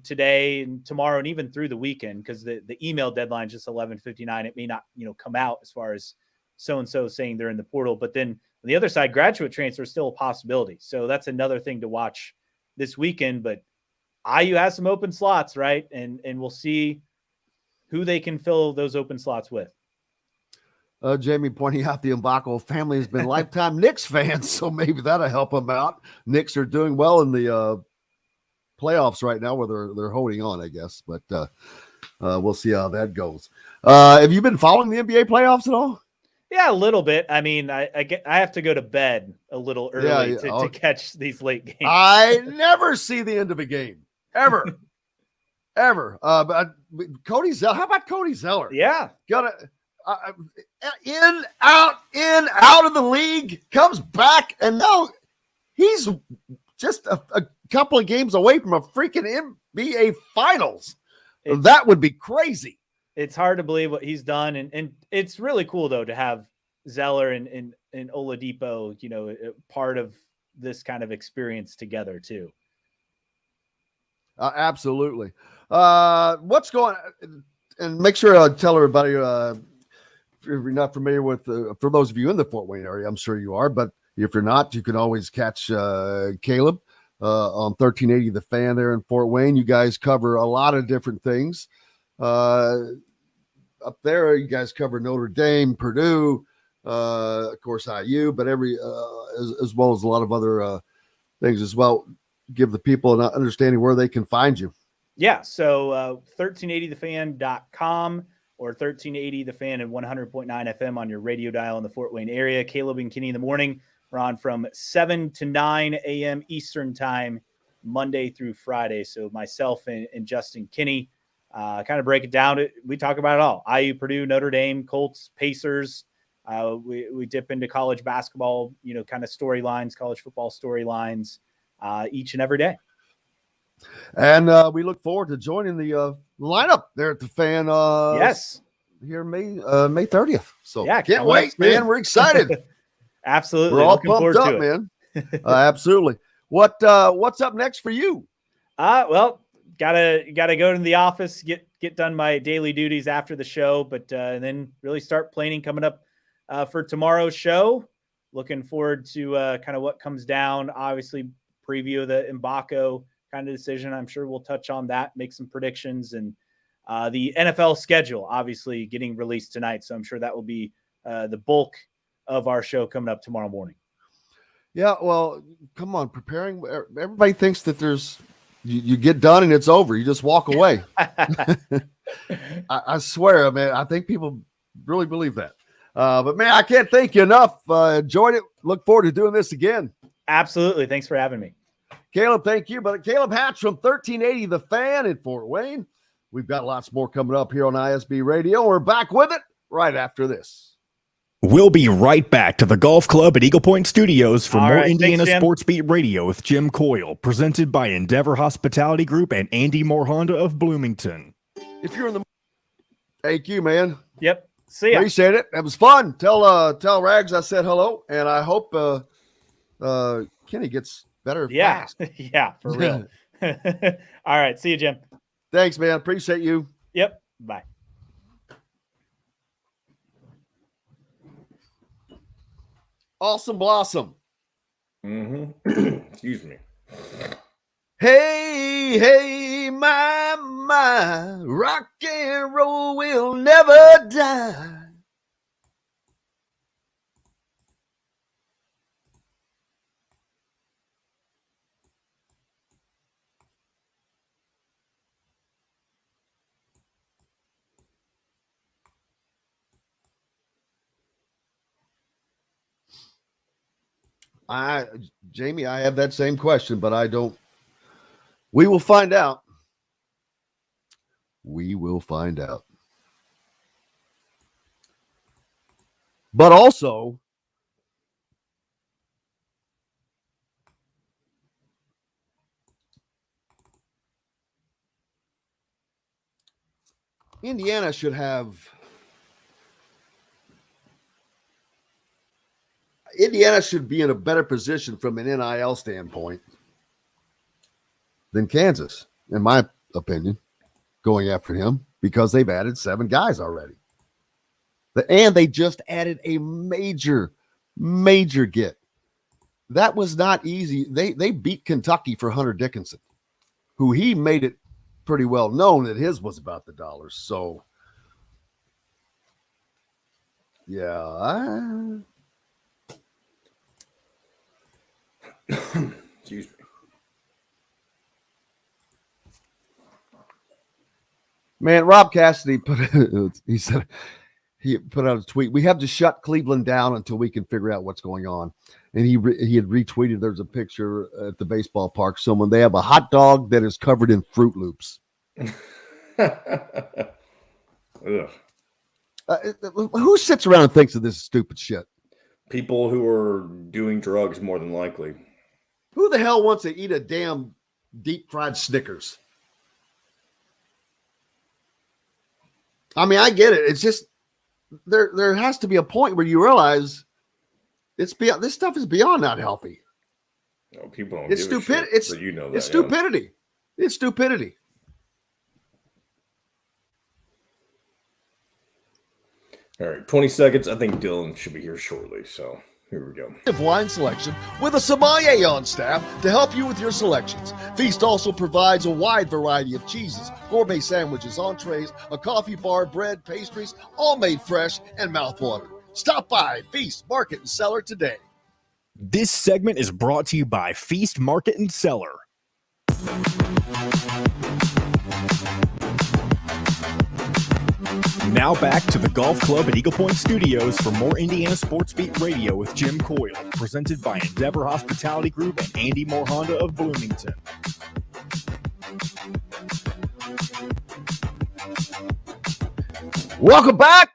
today and tomorrow and even through the weekend, because the email deadline is just 11:59. It may not, come out as far as so-and-so saying they're in the portal. But then on the other side, graduate transfer is still a possibility. So that's another thing to watch this weekend. But IU has some open slots, right? And we'll see who they can fill those open slots with. Jamie pointing out the Mbako family has been lifetime Knicks fans, so maybe that'll help them out. Knicks are doing well in the playoffs right now, where they're holding on, I guess. But we'll see how that goes. Have you been following the NBA playoffs at all? Yeah, a little bit. I mean, I have to go to bed a little early to catch these late games. I never see the end of a game, ever. Ever. But Cody Zeller, how about Cody Zeller? Yeah. In, out of the league, comes back, and now he's just a couple of games away from a freaking NBA Finals. That would be crazy. It's hard to believe what he's done, and it's really cool though to have Zeller and Oladipo, part of this kind of experience together too. Absolutely. What's going on? And make sure I tell everybody, if you're not familiar with, for those of you in the Fort Wayne area, I'm sure you are, but if you're not, you can always catch Caleb on 1380 The Fan there in Fort Wayne. You guys cover a lot of different things. Up there, you guys cover Notre Dame, Purdue, of course, IU, but as well as a lot of other things as well. Give the people an understanding where they can find you. Yeah, so 1380thefan.com or 1380thefan and 100.9 FM on your radio dial in the Fort Wayne area. Caleb and Kenny in the morning. We're on from 7 to 9 a.m. Eastern time, Monday through Friday. So myself and Justin Kinney kind of break it down. We talk about it all. IU, Purdue, Notre Dame, Colts, Pacers. We dip into college basketball, kind of storylines, college football storylines each and every day. And we look forward to joining the lineup there at the Fan. Yes, here May 30th. So yeah, can't wait, man. We're excited. Absolutely, we're all looking pumped up, to man. Absolutely. What's up next for you? Well, gotta go to the office, get done my daily duties after the show, but and then really start planning coming up for tomorrow's show. Looking forward to kind of what comes down. Obviously, preview of the Mbako kind of decision. I'm sure we'll touch on that, make some predictions, and the NFL schedule obviously getting released tonight. So I'm sure that will be the bulk of our show coming up tomorrow morning. Yeah, well, come on, preparing. Everybody thinks that you get done and it's over. You just walk away. I swear, man, I think people really believe that. But man, I can't thank you enough. Enjoyed it. Look forward to doing this again. Absolutely. Thanks for having me. Caleb, thank you. But Caleb Hatch from 1380 The Fan in Fort Wayne. We've got lots more coming up here on ISB Radio. We're back with it right after this. We'll be right back to the Golf Club at Eagle Point Studios for more Indiana Thanks, Sports Beat Radio with Jim Coyle, presented by Endeavor Hospitality Group and Andy Moore Honda of Bloomington. If you're in the thank you, man. Yep. See ya. Appreciate it. It was fun. Tell Rags I said hello, and I hope Kenny gets better fast. Yeah, for real. All right. See you, Jim. Thanks, man. Appreciate you. Yep. Bye. Awesome Blossom. Mm-hmm. Excuse me. Hey, my, rock and roll will never die. Jamie, I have that same question, but I don't. We will find out. We will find out. But also, Indiana should be in a better position from an NIL standpoint than Kansas, in my opinion, going after him, because they've added 7 guys already. And they just added a major get. That was not easy. They beat Kentucky for Hunter Dickinson, who he made it pretty well known that his was about the dollars. So, yeah. Excuse me. Man, Rob Cassidy he put out a tweet. We have to shut Cleveland down until we can figure out what's going on. And he had retweeted. There's a picture at the baseball park. They have a hot dog that is covered in Fruit Loops. Who sits around and thinks of this stupid shit? People who are doing drugs, more than likely. Who the hell wants to eat a damn deep fried Snickers? I mean, I get it. It's just there has to be a point where you realize this stuff is beyond not healthy. No, people don't. It's stupid. It's that, it's stupidity. Yeah. It's stupidity. All right, 20 seconds. I think Dylan should be here shortly. So Here we go. Wine selection with a sommelier on staff to help you with your selections. Feast also provides a wide variety of cheeses, gourmet sandwiches, entrees, a coffee bar, bread, pastries, all made fresh and mouthwatering. Stop by Feast Market and Cellar today. This segment is brought to you by Feast Market and Cellar. Now back to the Golf Club at Eagle Point Studios for more Indiana Sports Beat Radio with Jim Coyle, presented by Endeavor Hospitality Group and Andy Moore Honda of Bloomington. Welcome back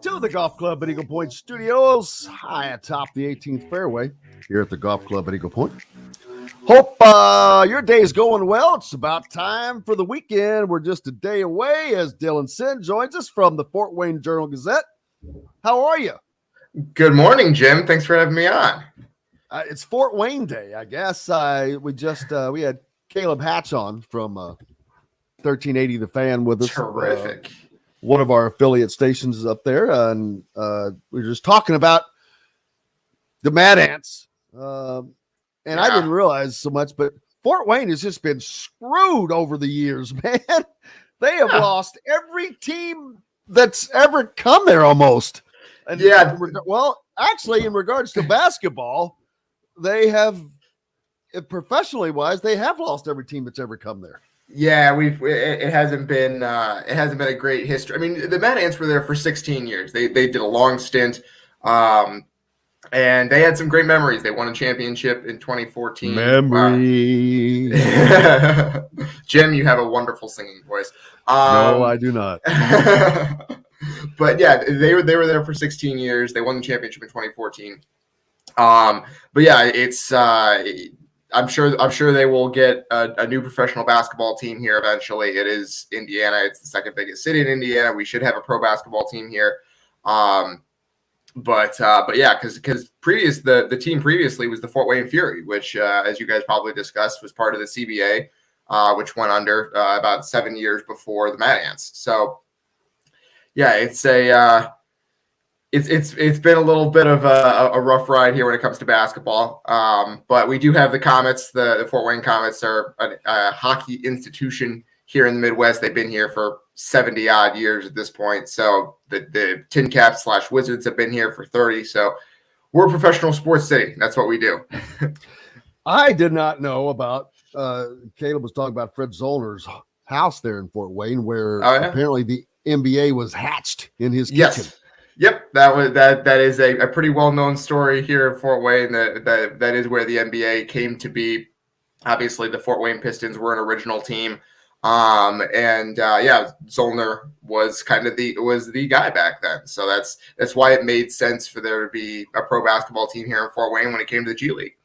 to the Golf Club at Eagle Point Studios, high atop the 18th fairway here at the Golf Club at Eagle Point. Hope your day is going well. It's about time for the weekend. We're just a day away as Dylan Sinn joins us from the Fort Wayne Journal-Gazette. How are you? Good morning, Jim. Thanks for having me on. It's Fort Wayne Day, I guess. We had Caleb Hatch on from 1380 The Fan with us. Terrific. One of our affiliate stations up there, and we were just talking about the Mad Ants. And I didn't realize so much, but Fort Wayne has just been screwed over the years, man. They have lost every team that's ever come there almost. And well, actually, in regards to basketball, they have, professionally wise, they have lost every team that's ever come there. Yeah, it hasn't been a great history. I mean, the Mad Ants were there for 16 years. They did a long stint. And they had some great memories. They won a championship in 2014. Memories. Jim, you have a wonderful singing voice. No, I do not. But yeah, they were there for 16 years. They won the championship in 2014. But yeah, it's I'm sure they will get a new professional basketball team here eventually. It is Indiana. It's the second biggest city in Indiana. We should have a pro basketball team here. But yeah, because the team previously was the Fort Wayne Fury, which, as you guys probably discussed, was part of the CBA, which went under about 7 years before the Mad Ants. So yeah, it's been a little bit of a rough ride here when it comes to basketball. But we do have the Comets. The Fort Wayne Comets are a hockey institution here in the Midwest. They've been here for 70 odd years at this point. So the Tin Caps / Wizards have been here for 30. So we're a professional sports city. That's what we do. I did not know about, Caleb was talking about Fred Zollner's house there in Fort Wayne, where apparently the NBA was hatched in his kitchen. Yes. Yep. That is a pretty well-known story here in Fort Wayne. That is where the NBA came to be. Obviously the Fort Wayne Pistons were an original team. Zollner was kind of the guy back then. So that's why it made sense for there to be a pro basketball team here in Fort Wayne when it came to the G League.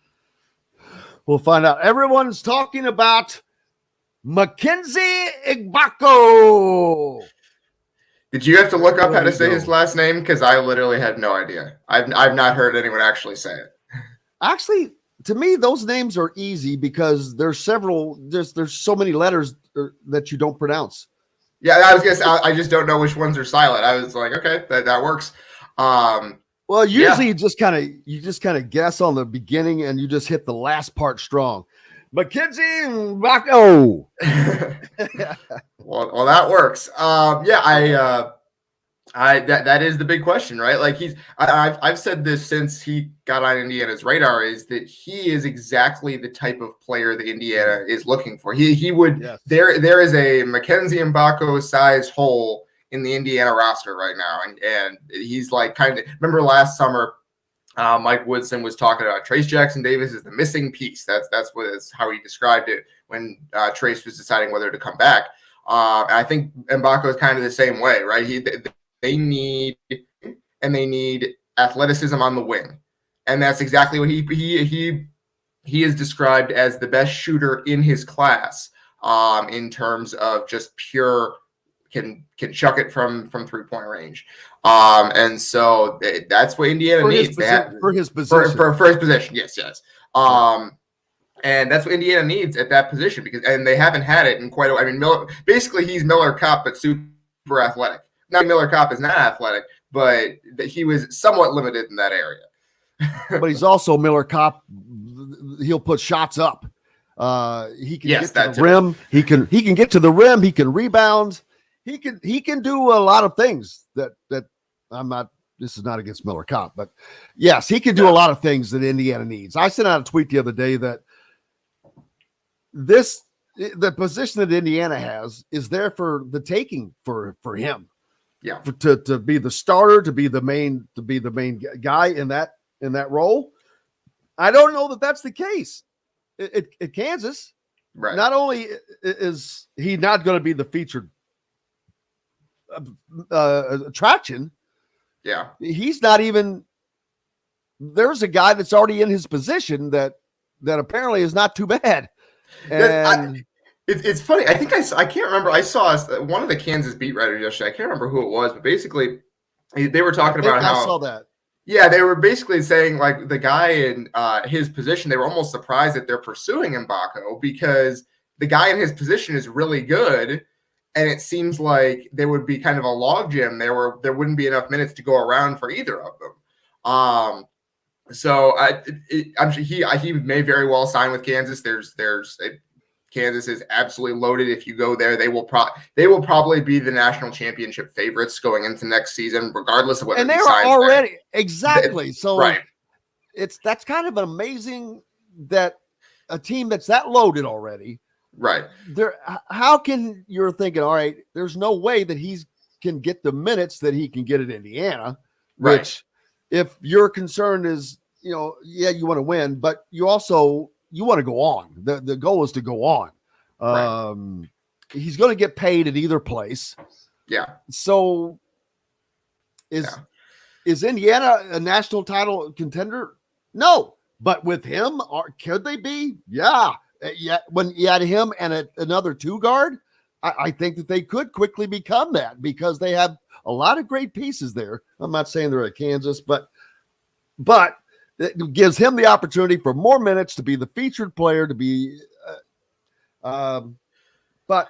We'll find out. Everyone's talking about Mackenzie Igbako. Did you have to look up how to say his last name? Because I literally had no idea. I've not heard anyone actually say it. Actually, to me, those names are easy because there's so many letters that you don't pronounce. Yeah, I was gonna say I just don't know which ones are silent. I was like, okay, that works. Well, usually you just kind of guess on the beginning and you just hit the last part strong. Mackenzie Igbako. well, that works. That is the big question, right? Like I've said this since he got on Indiana's radar, is that he is exactly the type of player that Indiana is looking for. He would there is a Mackenzie Igbako sized hole in the Indiana roster right now, and he's like kind of, remember last summer, Mike Woodson was talking about Trace Jackson Davis is the missing piece. That's how he described it when Trace was deciding whether to come back. I think Igbako is kind of the same way, right? They need athleticism on the wing, and that's exactly what he is described as the best shooter in his class, in terms of just pure can chuck it from 3-point range, and so that's what Indiana needs for his position. For his position, yes. And that's what Indiana needs at that position and they haven't had it in quite a while. I mean, basically he's Miller Kopp, but super athletic. Now Miller Kopp is not athletic, but he was somewhat limited in that area. but he's also Miller Kopp. He'll put shots up. He can get to the rim. He can get to the rim. He can rebound. He can do a lot of things that I'm not. This is not against Miller Kopp, but yes, he can do a lot of things that Indiana needs. I sent out a tweet the other day that the position that Indiana has is there for the taking for him. Yeah, to be the starter, to be the main guy in that role. I don't know that that's the case at Kansas. Right. Not only is he not going to be the featured attraction, yeah, he's not even. There's a guy that's already in his position that apparently is not too bad. And it's funny. I think I can't remember. I saw one of the Kansas beat writers yesterday. I can't remember who it was, but basically they were talking about how I saw that. Yeah, they were basically saying like the guy in his position, they were almost surprised that they're pursuing Mbako because the guy in his position is really good. And it seems like there would be kind of a logjam. There wouldn't be enough minutes to go around for either of them. So I'm sure he may very well sign with Kansas. Kansas is absolutely loaded. If you go there, they will probably be the national championship favorites going into next season, regardless of whether. And they are already exactly so. Right. That's kind of amazing that a team that's that loaded already. Right. How can you're thinking, all right, there's no way that he can get the minutes that he can get at Indiana, right. Which if your concern is, you want to win, but you want to go on. The goal is to go on. Right. He's going to get paid at either place. Yeah. So is Indiana a national title contender? No. But with him, could they be? Yeah. Yeah, when you add him and another two guard, I think that they could quickly become that because they have a lot of great pieces there. I'm not saying they're at Kansas, but it gives him the opportunity for more minutes to be the featured player, to be. But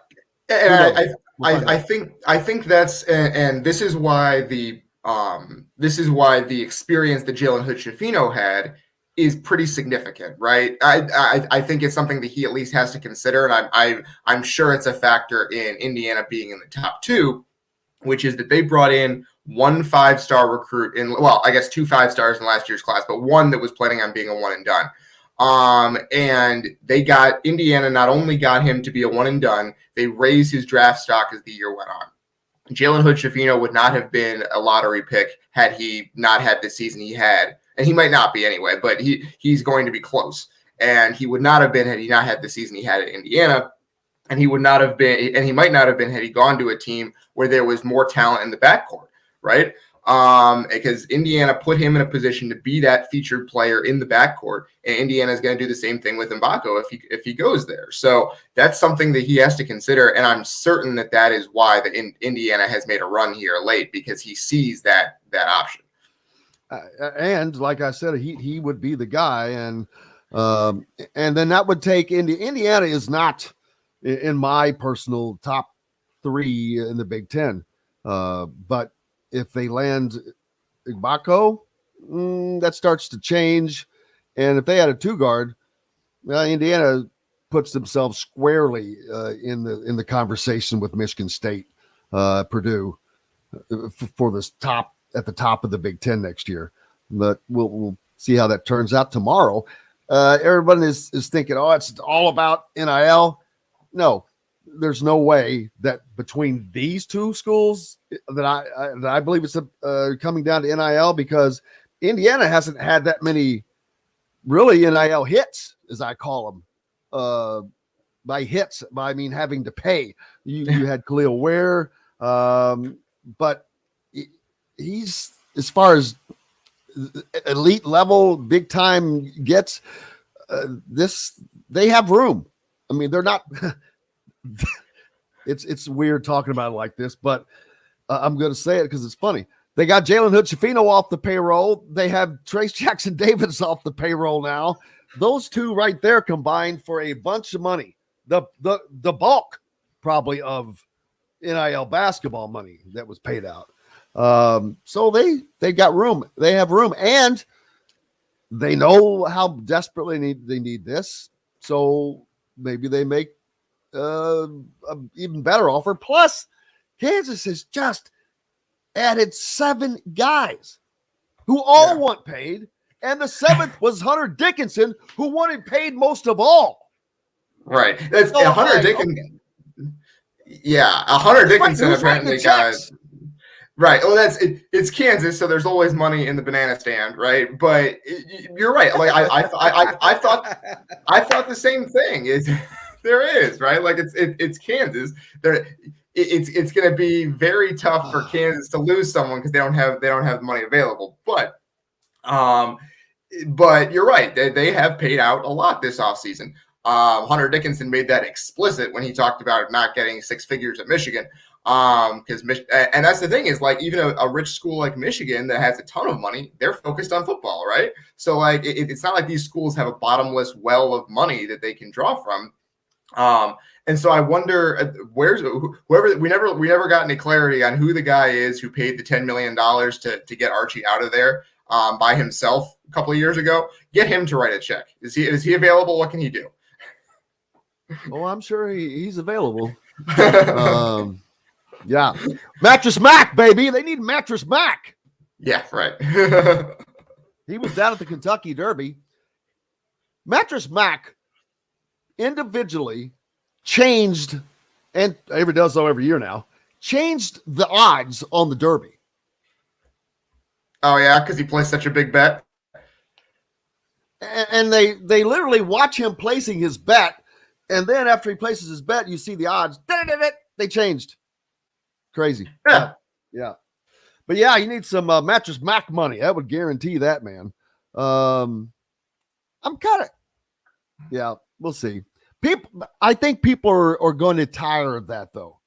I think that's and this is why the experience that Jalen Hood-Schifino had is pretty significant, right? I think it's something that he at least has to consider, and I'm sure it's a factor in Indiana being in the top two, which is that they brought in 1 5-star recruit I guess 2 5-stars in last year's class, but one that was planning on being a one and done. And Indiana not only got him to be a one and done, they raised his draft stock as the year went on. Jalen Hood-Schifino would not have been a lottery pick had he not had the season he had. And he might not be anyway, but he's going to be close. And he would not have been had he not had the season he had at Indiana. And he would not have been, and he might not have been had he gone to a team where there was more talent in the backcourt, right? Because Indiana put him in a position to be that featured player in the backcourt, and Indiana is going to do the same thing with Mbako if he goes there. So that's something that he has to consider, and I'm certain that is why Indiana has made a run here late, because he sees that option. And like I said, he would be the guy, and then that would take Indiana is not in my personal top 3 in the Big Ten, but if they land Mbako, that starts to change, and if they had a 2 guard, Indiana puts themselves squarely in the conversation with Michigan State, Purdue for this top. At the top of the Big Ten next year, but we'll see how that turns out tomorrow. Everyone is thinking, it's all about NIL. No, there's no way that between these two schools that I believe it's coming down to NIL, because Indiana hasn't had that many really NIL hits, as I call them. By hits, I mean having to pay. You had Khalil Ware, but he's, as far as elite level, big time gets, they have room. I mean, they're not. It's weird talking about it like this, but I'm going to say it because it's funny. They got Jalen Hood-Schifino off the payroll. They have Trace Jackson-Davis off the payroll now. Those two right there combined for a bunch of money. The bulk probably of NIL basketball money that was paid out. So they got room. They have room. And they know how desperately they need this. So maybe they make an even better offer. Plus, Kansas has just added 7 guys who all want paid. And the 7th was Hunter Dickinson, who wanted paid most of all. Right. That's Hunter Dickinson. Yeah, Hunter Dickinson apparently got. Right. Well, it's Kansas, so there's always money in the banana stand, right? But you're right. Like I thought the same thing. There is, right? Like it's Kansas. It's going to be very tough for Kansas to lose someone because they don't have money available. But you're right. They have paid out a lot this offseason. Hunter Dickinson made that explicit when he talked about not getting 6 figures at Michigan. And that's the thing is, like, even a rich school like Michigan that has a ton of money, they're focused on football, right? So like it's not like these schools have a bottomless well of money that they can draw from. And so I wonder whoever we never got any clarity on who the guy is who paid the $10 million to get Archie out of there by himself a couple of years ago. Get him to write a check. Is he available? What can he do? Oh, I'm sure he's available. Yeah. Mattress Mac, baby. They need Mattress Mac. Yeah, right. He was down at the Kentucky Derby. Mattress Mac individually changed, and every does so every year now, changed the odds on the Derby. Oh, yeah, because he placed such a big bet. And they literally watch him placing his bet, and then after he places his bet, you see the odds. They changed. Crazy. Yeah. Yeah. But yeah, you need some Mattress Mac money. That would guarantee that, man. I'm kind of, yeah, we'll see. I think people are going to tire of that, though,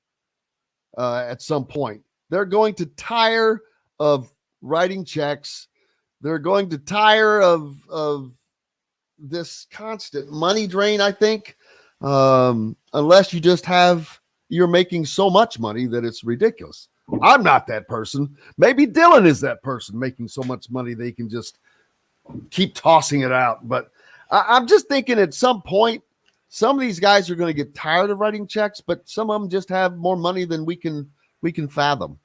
at some point. They're going to tire of writing checks. They're going to tire of this constant money drain, I think, unless you just you're making so much money that it's ridiculous. I'm not that person. Maybe Dylan is that person making so much money they can just keep tossing it out. But I'm just thinking at some point, some of these guys are going to get tired of writing checks, but some of them just have more money than we can fathom.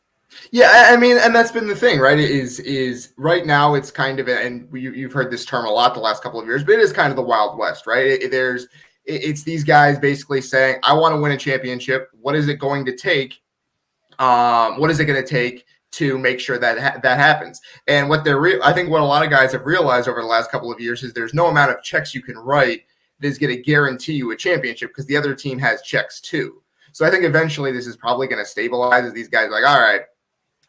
Yeah, I mean, and that's been the thing, right? Is right now it's kind of, and you've heard this term a lot the last couple of years, but it is kind of the Wild West, right? It's these guys basically saying, I want to win a championship. What is it going to take? What is it going to take to make sure that that happens? And what I think what a lot of guys have realized over the last couple of years is there's no amount of checks you can write that is going to guarantee you a championship because the other team has checks too. So I think eventually this is probably going to stabilize as these guys are like, all right,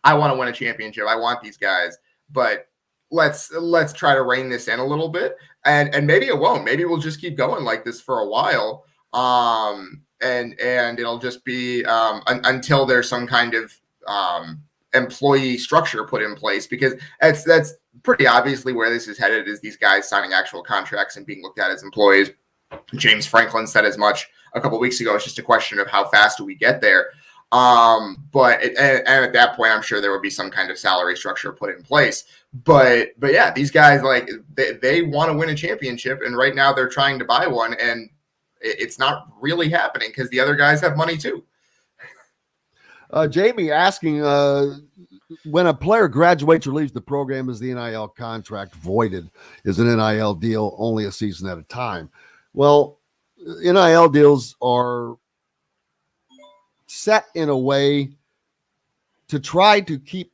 I want to win a championship. I want these guys, but let's try to rein this in a little bit. And maybe it won't. Maybe we'll just keep going like this for a while. And it'll just be until there's some kind of employee structure put in place, because that's pretty obviously where this is headed, is these guys signing actual contracts and being looked at as employees. James Franklin said as much a couple of weeks ago. It's just a question of how fast do we get there. But at that point, I'm sure there would be some kind of salary structure put in place. But yeah, these guys, like, they want to win a championship, and right now they're trying to buy one, and it's not really happening because the other guys have money too. Jamie asking, when a player graduates or leaves the program, is the NIL contract voided? Is an NIL deal only a season at a time? Well, NIL deals are set in a way to try to keep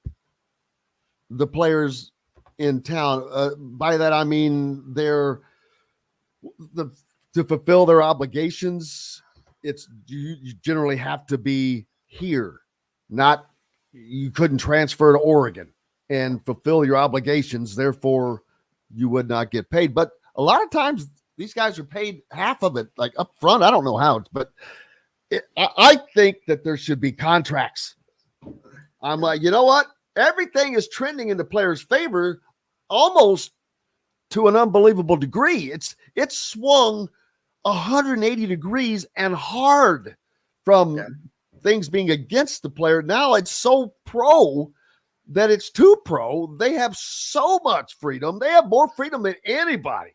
the players in town. By that, I mean to fulfill their obligations, you generally have to be here. You couldn't transfer to Oregon and fulfill your obligations. Therefore, you would not get paid. But a lot of times these guys are paid half of it, like up front. I don't know how, but I think that there should be contracts. I'm like, you know what? Everything is trending in the players' favor almost to an unbelievable degree. It's swung 180 degrees and hard from things being against the player. Now it's so pro that it's too pro. They have so much freedom. They have more freedom than anybody.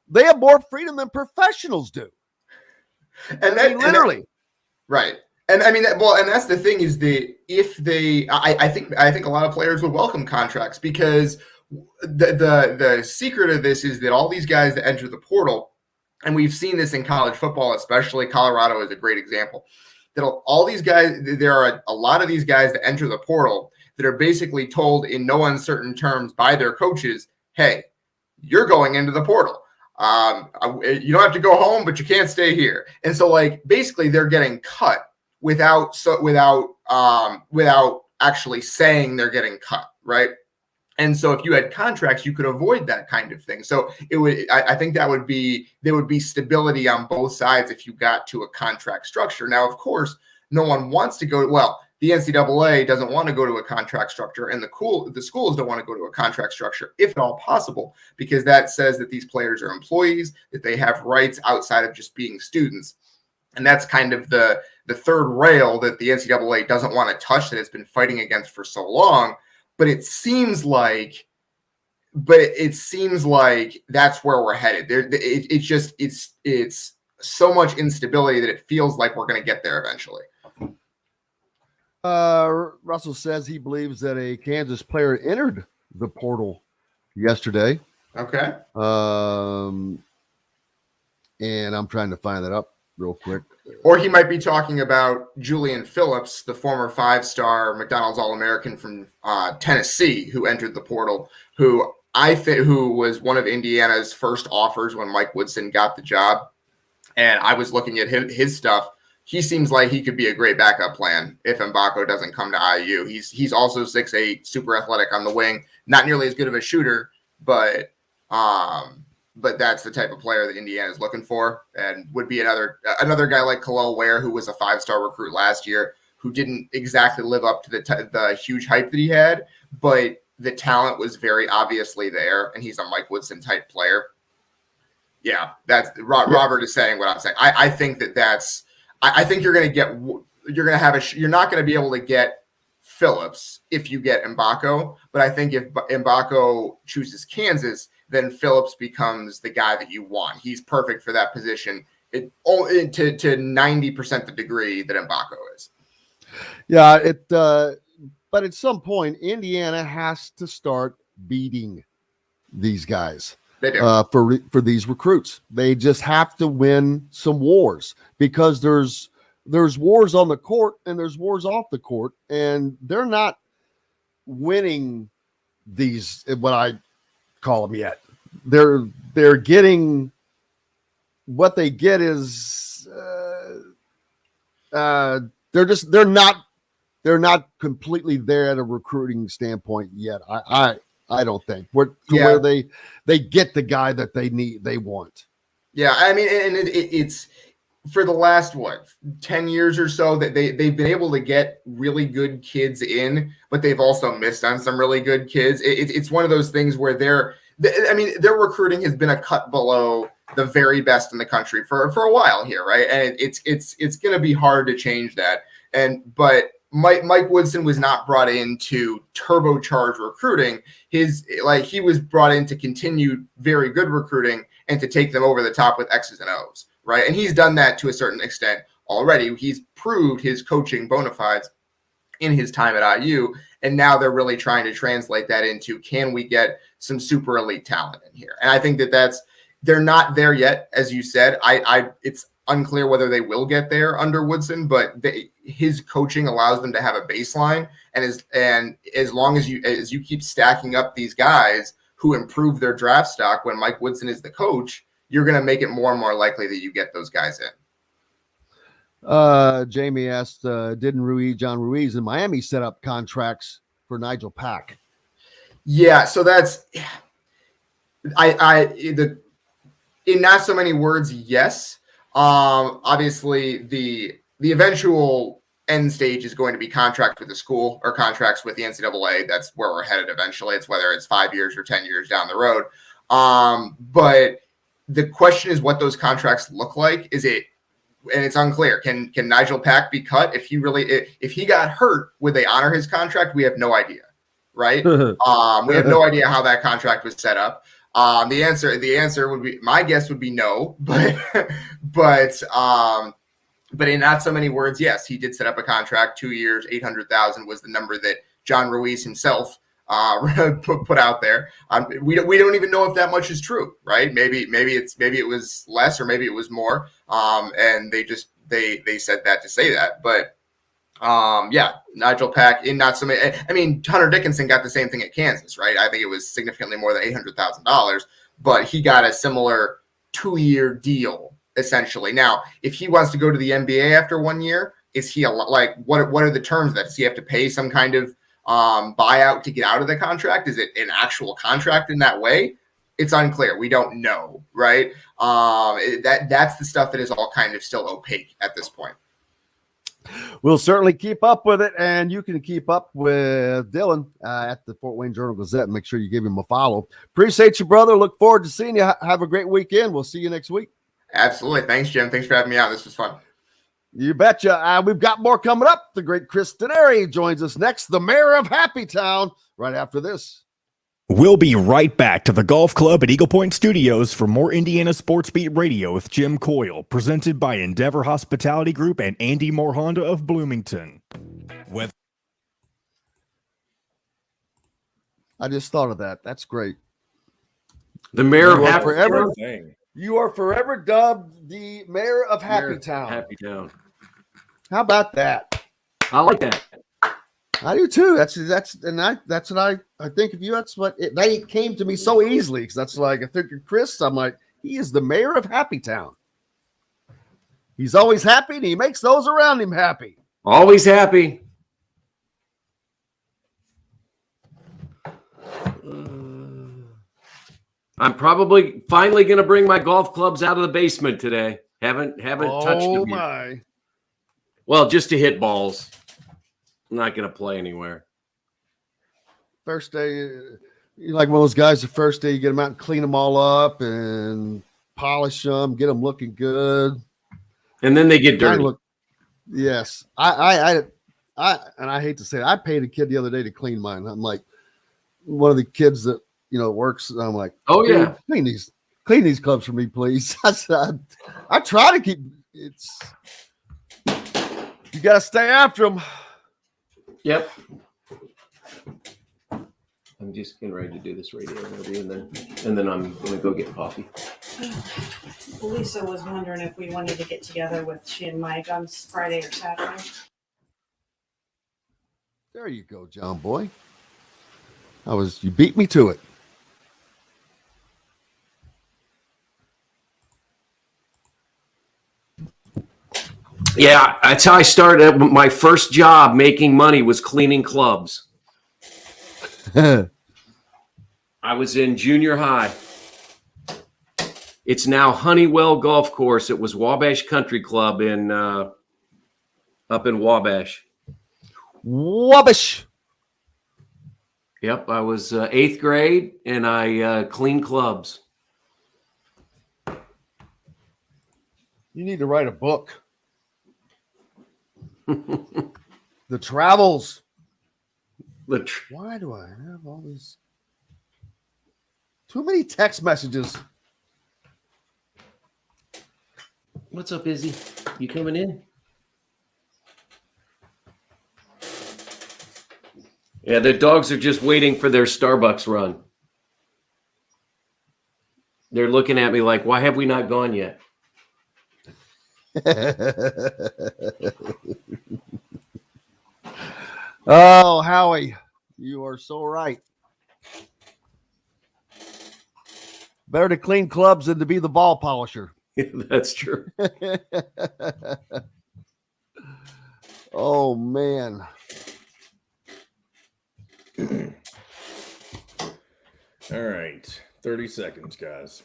They have more freedom than professionals do. And that, literally. Right. And I mean, and that's the thing is that if I think a lot of players would welcome contracts, because the secret of this is that all these guys that enter the portal, and we've seen this in college football, especially Colorado is a great example, that all these guys, there are a lot of these guys that enter the portal that are basically told in no uncertain terms by their coaches, hey, you're going into the portal. You don't have to go home, but you can't stay here. And so, like, basically they're getting cut without actually saying they're getting cut, right? And so if you had contracts, you could avoid that kind of thing. So I think there would be stability on both sides if you got to a contract structure. Now, of course, no one wants to go, well, the NCAA doesn't want to go to a contract structure, and the schools don't want to go to a contract structure, if at all possible, because that says that these players are employees, that they have rights outside of just being students. And that's kind of the third rail that the NCAA doesn't want to touch, that it's been fighting against for so long. But it seems like that's where we're headed. It's so much instability that it feels like we're going to get there eventually. Russell says he believes that a Kansas player entered the portal yesterday. Okay. And I'm trying to find that up real quick. Or he might be talking about Julian Phillips, the former 5-star McDonald's All-American from Tennessee, who entered the portal, who was one of Indiana's first offers when Mike Woodson got the job. And I was looking at his stuff. He seems like he could be a great backup plan if Mbako doesn't come to IU. He's also 6'8", super athletic on the wing, not nearly as good of a shooter, but that's the type of player that Indiana is looking for, and would be another guy like Khalil Ware, who was a 5-star recruit last year, who didn't exactly live up to the huge hype that he had, but the talent was very obviously there, and he's a Mike Woodson type player. Yeah, Robert is saying what I'm saying. I think that's. I think you're not going to be able to get Phillips if you get Mbako, but I think if Mbako chooses Kansas, then Phillips becomes the guy that you want. He's perfect for that position to 90% the degree that Mbako is. Yeah, but at some point, Indiana has to start beating these guys. They do. For these recruits. They just have to win some wars, because there's wars on the court and there's wars off the court, and they're not winning these, what I call them, yet. They're getting, what they get is they're not completely there at a recruiting standpoint yet. I don't think where they get the guy that they want. Yeah, I mean, and it's for the last 10 years or so that they've been able to get really good kids in, but they've also missed on some really good kids. It's one of those things where their recruiting has been a cut below the very best in the country for a while here, right? And it's going to be hard to change that. But Mike Woodson was not brought in to turbocharge recruiting. He was brought in to continue very good recruiting and to take them over the top with X's and O's, right? And he's done that to a certain extent already. He's proved his coaching bona fides in his time at IU, and now they're really trying to translate that into, can we get some super elite talent in here? And I think they're not there yet, as you said. It's unclear whether they will get there under Woodson, but his coaching allows them to have a baseline. And as long as you keep stacking up these guys who improve their draft stock when Mike Woodson is the coach, you're going to make it more and more likely that you get those guys in. Jamie asked, didn't John Ruiz in Miami set up contracts for Nigel Pack? Yeah, so that's in not so many words, yes. Obviously the eventual end stage is going to be contract with the school or contracts with the NCAA. That's where we're headed eventually. It's whether it's 5 years or 10 years down the road. But the question is what those contracts look like. And it's unclear. Can Nigel Pack be cut? If he got hurt, would they honor his contract? We have no idea. right? We have no idea how that contract was set up. The answer would be, my guess would be no, but in not so many words, yes, he did set up a contract. 2 years, 800,000 was the number that John Ruiz himself put out there. We don't even know if that much is true, right? Maybe it was less, or maybe it was more. And they said that to say that, but yeah, Nigel Pack in not so many. I mean, Hunter Dickinson got the same thing at Kansas, right? I think it was significantly more than $800,000, but he got a similar 2-year deal essentially. Now, if he wants to go to the NBA after 1 year, is he like what are the terms of that? Does he have to pay some kind of buyout to get out of the contract? Is it an actual contract in that way? It's unclear. We don't know, right? That's the stuff that is all kind of still opaque at this point. We'll certainly keep up with it, and you can keep up with Dylan at the Fort Wayne Journal-Gazette. Make sure you give him a follow. Appreciate you, brother. Look forward to seeing you. Have a great weekend. We'll see you next week. Absolutely. Thanks, Jim. Thanks for having me on. This was fun. You betcha. We've got more coming up. The great Chris Denari joins us next, the mayor of Happy Town, right after this. We'll be right back to the Golf Club at Eagle Point Studios for more Indiana Sports Beat Radio with Jim Coyle, presented by Endeavor Hospitality Group and Andy Moore Honda of Bloomington. I just thought of that. That's great. The mayor of Happy Town. Town. You are forever dubbed the mayor of Happy Town. Happy Town. How about that? I like that. I do too. That's what I think of you. That's what that came to me so easily, because that's like, I think of Chris. I'm like, he is the mayor of Happy Town. He's always happy, and he makes those around him happy. Always happy. I'm probably finally going to bring my golf clubs out of the basement today. Haven't touched them yet. My. Well, just to hit balls. I'm not going to play anywhere. First day, you're like one of those guys. The first day, you get them out and clean them all up and polish them, get them looking good, and then they get dirty. Yes, I hate to say it, I paid a kid the other day to clean mine. I'm like, one of the kids that works. I'm like, oh yeah, clean these clubs for me, please. I try to keep it's. You got to stay after them. Yep. I'm just getting ready to do this radio interview, and then I'm going to go get coffee. Lisa was wondering if we wanted to get together with she and Mike on Friday or Saturday. There you go, John boy. You beat me to it. Yeah, that's how I started. My first job making money was cleaning clubs. I was in junior high. It's now Honeywell Golf Course. It was Wabash Country Club up in Wabash. Wabash. Yep, I was 8th grade, and I cleaned clubs. You need to write a book. The travels. Why do I have all these? Too many text messages. What's up, Izzy? You coming in? Yeah, the dogs are just waiting for their Starbucks run. They're looking at me like, why have we not gone yet? Oh, Howie, you are so right. Better to clean clubs than to be the ball polisher. That's true. Oh, man. All right. 30 seconds, guys.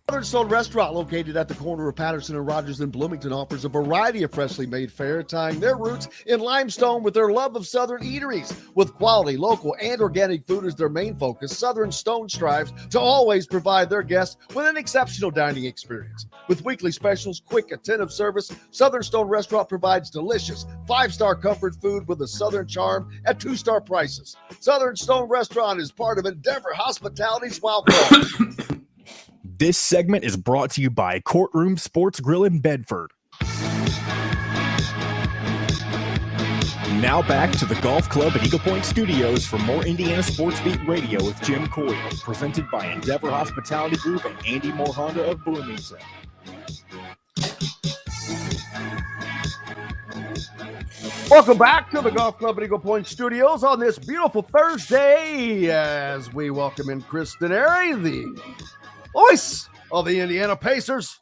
Southern Stone Restaurant, located at the corner of Patterson and Rogers in Bloomington, offers a variety of freshly made fare, tying their roots in limestone with their love of Southern eateries. With quality, local, and organic food as their main focus, Southern Stone strives to always provide their guests with an exceptional dining experience. With weekly specials, quick, attentive service, Southern Stone Restaurant provides delicious, 5-star comfort food with a Southern charm at 2-star prices. Southern Stone Restaurant is part of Endeavor Hospitality's Wild Card. This segment is brought to you by Courtroom Sports Grill in Bedford. Now back to the Golf Club at Eagle Point Studios for more Indiana Sports Beat Radio with Jim Coyle, presented by Endeavor Hospitality Group and Andy Moore Honda of Bloomington. Welcome back to the Golf Club at Eagle Point Studios on this beautiful Thursday as we welcome in Chris Denari, the voice of the Indiana Pacers.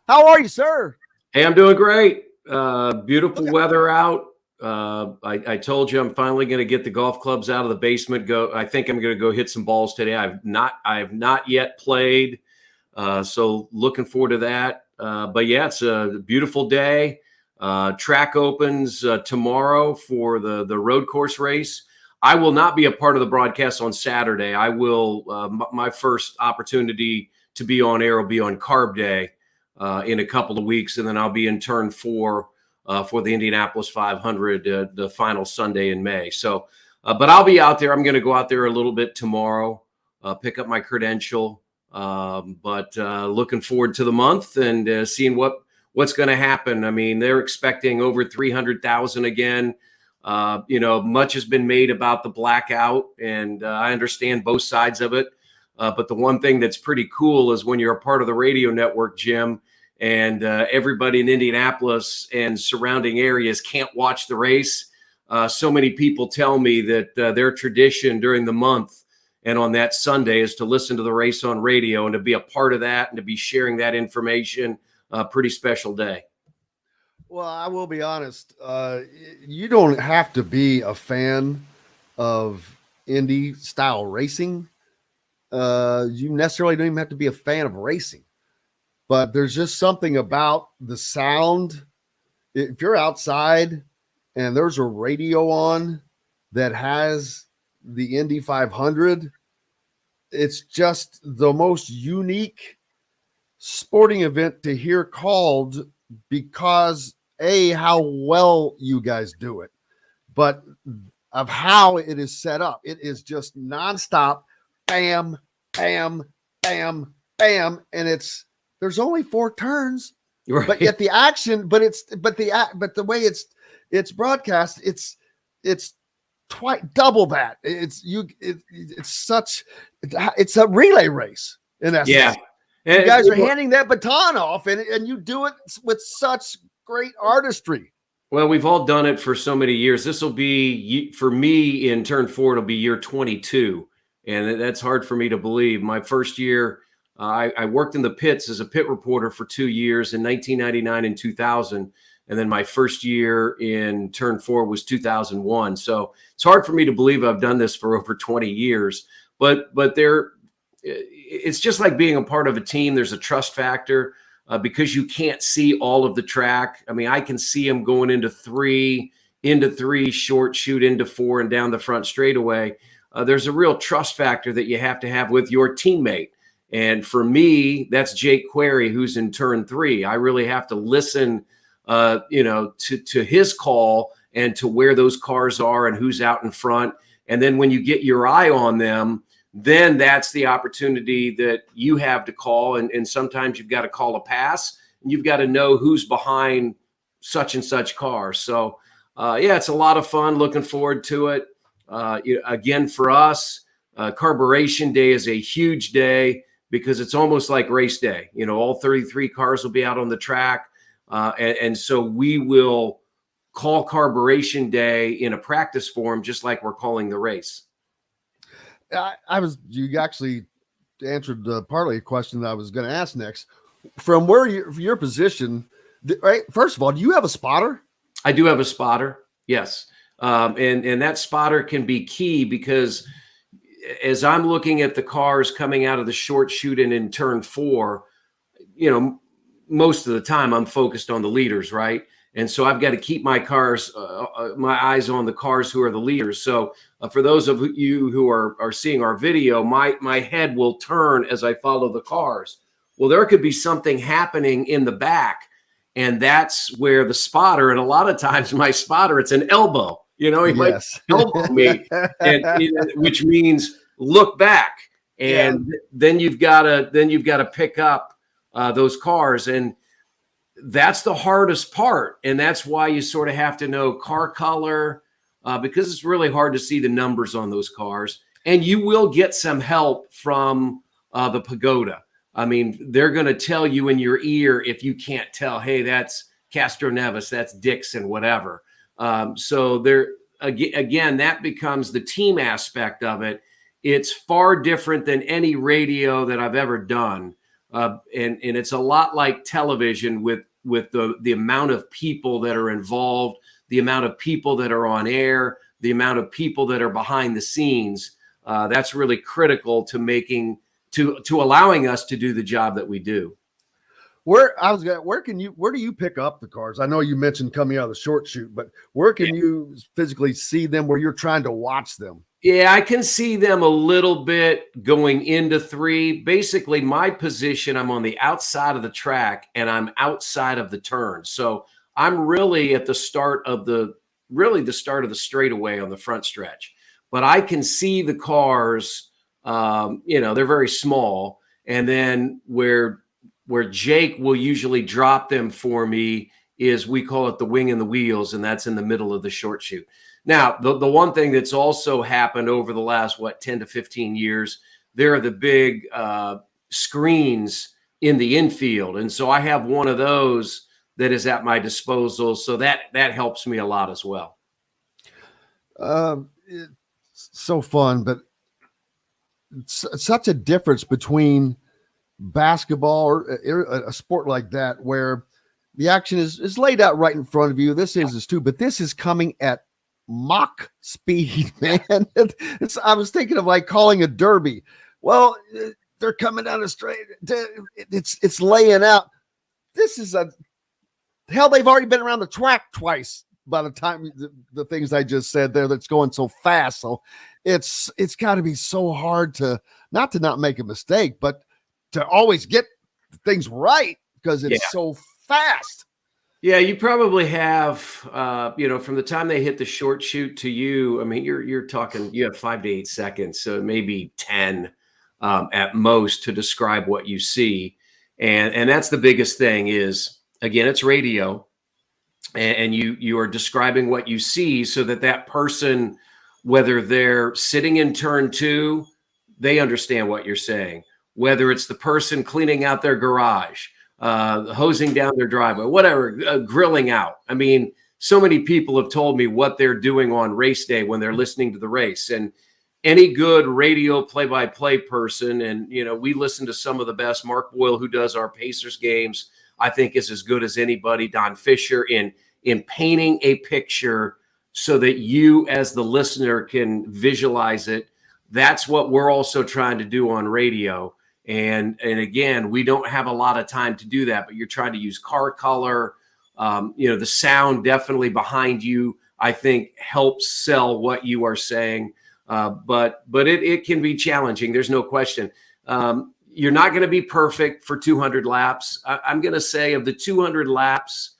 How are you, sir? Hey, I'm doing great. Beautiful weather out. I told you I'm finally going to get the golf clubs out of the basement. I think I'm going to go hit some balls today. I have not yet played, so looking forward to that. But yeah, it's a beautiful day. Track opens tomorrow for the road course race. I will not be a part of the broadcast on Saturday. I will. My first opportunity to be on air will be on Carb Day in a couple of weeks, and then I'll be in turn 4 for the Indianapolis 500, the final Sunday in May. So, but I'll be out there. I'm going to go out there a little bit tomorrow, pick up my credential. But looking forward to the month and seeing what's going to happen. I mean, they're expecting over 300,000 again. Much has been made about the blackout, and I understand both sides of it. But the one thing that's pretty cool is when you're a part of the radio network, Jim, and everybody in Indianapolis and surrounding areas can't watch the race. So many people tell me that their tradition during the month and on that Sunday is to listen to the race on radio and to be a part of that and to be sharing that information. A pretty special day. Well, I will be honest. You don't have to be a fan of Indy style racing. You necessarily don't even have to be a fan of racing, but there's just something about the sound. If you're outside and there's a radio on that has the Indy 500, it's just the most unique sporting event to hear called because how well you guys do it, but of how it is set up. It is just nonstop, bam, bam, bam, bam, and there's only 4 turns, right. But yet the action, but the way it's broadcast, it's twice double that. It's a relay race in essence. Yeah. You guys are handing that baton off, and you do it with such great artistry. Well, we've all done it for so many years. This will be, for me, in turn 4, it'll be year 22. And that's hard for me to believe. My first year, I worked in the pits as a pit reporter for 2 years in 1999 and 2000. And then my first year in turn 4 was 2001. So it's hard for me to believe I've done this for over 20 years. But it's just like being a part of a team. There's a trust factor because you can't see all of the track. I mean, I can see them going into 3, short shoot into 4, and down the front straightaway. There's a real trust factor that you have to have with your teammate. And for me, that's Jake Query, who's in turn 3. I really have to listen, to his call and to where those cars are and who's out in front. And then when you get your eye on them, then that's the opportunity that you have to call. And sometimes you've got to call a pass, and you've got to know who's behind such and such cars. So, it's a lot of fun. Looking forward to it. Again, for us, Carburation Day is a huge day because it's almost like race day. All 33 cars will be out on the track. And so we will call Carburation Day in a practice form, just like we're calling the race. You actually answered partly a question that I was going to ask next. From where your position, right? First of all, do you have a spotter? I do have a spotter. Yes. And that spotter can be key because as I'm looking at the cars coming out of the short shoot and in turn 4, most of the time I'm focused on the leaders, right? And so I've got to keep my eyes on the cars who are the leaders. So for those of you who are seeing our video, my head will turn as I follow the cars. Well, there could be something happening in the back, and that's where the spotter, and a lot of times my spotter, it's an elbow. He might elbow me, which means look back, and then you've got to pick up those cars, and that's the hardest part, and that's why you sort of have to know car color because it's really hard to see the numbers on those cars, and you will get some help from the Pagoda. I mean, they're going to tell you in your ear if you can't tell, hey, that's Castro Nevis, that's Dixon, whatever. So there again, that becomes the team aspect of it. It's far different than any radio that I've ever done. And it's a lot like television with the amount of people that are involved, the amount of people that are on air, the amount of people that are behind the scenes. That's really critical to allowing us to do the job that we do. Where do you pick up the cars? I know you mentioned coming out of the short shoot, but where can you physically see them where you're trying to watch them? Yeah, I can see them a little bit going into 3. Basically, my position, I'm on the outside of the track and I'm outside of the turn. So I'm really at the start of the straightaway on the front stretch. But I can see the cars, they're very small. And then where Jake will usually drop them for me is, we call it the wing and the wheels, and that's in the middle of the short shoot. Now, the one thing that's also happened over the last, 10 to 15 years, there are the big screens in the infield. And so I have one of those that is at my disposal. So that helps me a lot as well. It's so fun, but it's such a difference between basketball or a sport like that, where the action is laid out right in front of you. This is too, but this is coming at Mach speed, man. I was thinking of like calling a derby. Well, they're coming down the straight. It's laying out. This is they've already been around the track twice by the time the things I just said there, that's going so fast. So it's got to be so hard to not make a mistake, but to always get things right because it's so fast. Yeah, you probably have, from the time they hit the short shoot to you, I mean, you're talking, you have 5 to 8 seconds, so maybe 10 at most to describe what you see. And that's the biggest thing is, again, it's radio, and you are describing what you see so that person, whether they're sitting in turn 2, they understand what you're saying. Whether it's the person cleaning out their garage, hosing down their driveway, whatever, grilling out. I mean, so many people have told me what they're doing on race day when they're listening to the race. And any good radio play-by-play person, and, we listen to some of the best. Mark Boyle, who does our Pacers games, I think is as good as anybody. Don Fisher in painting a picture so that you as the listener can visualize it. That's what we're also trying to do on radio. And again, we don't have a lot of time to do that, but you're trying to use car color. The sound definitely behind you, I think, helps sell what you are saying. But it can be challenging. There's no question. You're not going to be perfect for 200 laps. I'm going to say of the 200 laps,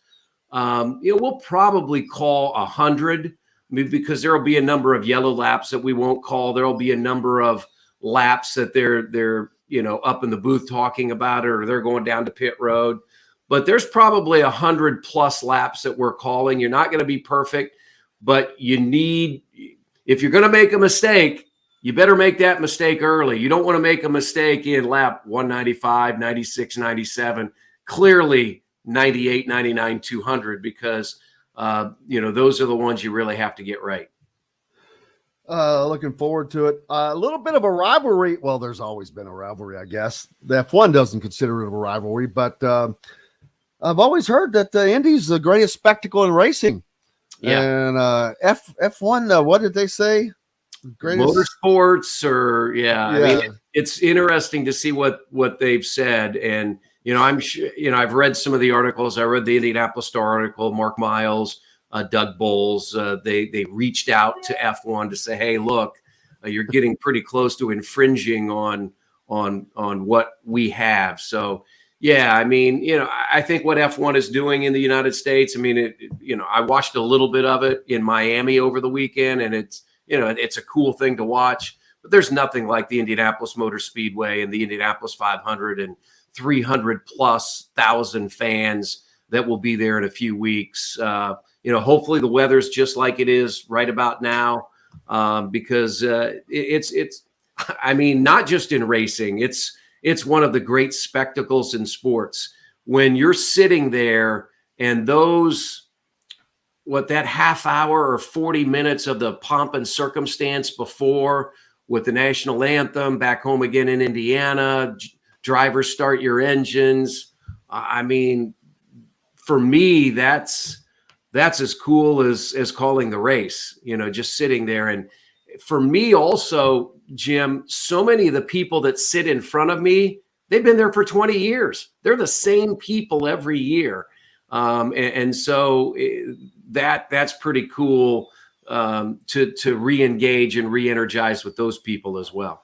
we'll probably call 100, because there will be a number of yellow laps that we won't call. There will be a number of laps that they're up in the booth talking about it, or they're going down to pit road. But there's probably 100+ laps that we're calling. You're not going to be perfect, but if you're going to make a mistake, you better make that mistake early. You don't want to make a mistake in lap 195, 96, 97, clearly 98, 99, 200, because those are the ones you really have to get right. Looking forward to it. A little bit of a rivalry. Well, there's always been a rivalry, I guess. The F1 doesn't consider it a rivalry, but I've always heard that the Indy's the greatest spectacle in racing. Yeah. And F1, what did they say? Greatest motorsports, or I mean, it's interesting to see what they've said, and I'm sure, I've read some of the articles. I read the Indianapolis Star article, Mark Miles, Doug Bowles. They reached out to F1 to say, hey, look, you're getting pretty close to infringing on what we have. So, yeah, I mean, I think what F1 is doing in the United States, I mean, I watched a little bit of it in Miami over the weekend, and it's a cool thing to watch. But there's nothing like the Indianapolis Motor Speedway and the Indianapolis 500 and 300,000+ fans that will be there in a few weeks. Hopefully the weather's just like it is right about now, because it's I mean, not just in racing, it's one of the great spectacles in sports when you're sitting there and that half hour or 40 minutes of the pomp and circumstance before, with the national anthem, back home again in Indiana, drivers start your engines. I mean, for me, that's as cool as calling the race, just sitting there. And for me also, Jim, so many of the people that sit in front of me, they've been there for 20 years. They're the same people every year. So that's pretty cool to re-engage and re-energize with those people as well.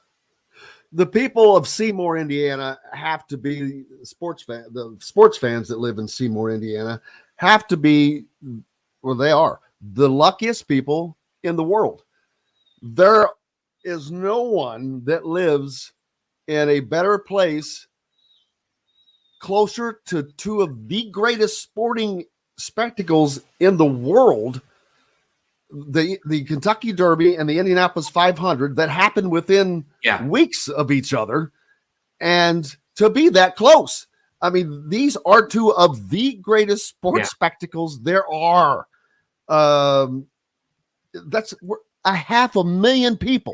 The people of Seymour, Indiana have to be the sports fans that live in Seymour, Indiana have to be, well, they are the luckiest people in the world. There is no one that lives in a better place, closer to two of the greatest sporting spectacles in the world, the Kentucky Derby and the Indianapolis 500, that happened within weeks of each other, and to be that close. I mean, these are two of the greatest sports spectacles there are. That's 500,000 people.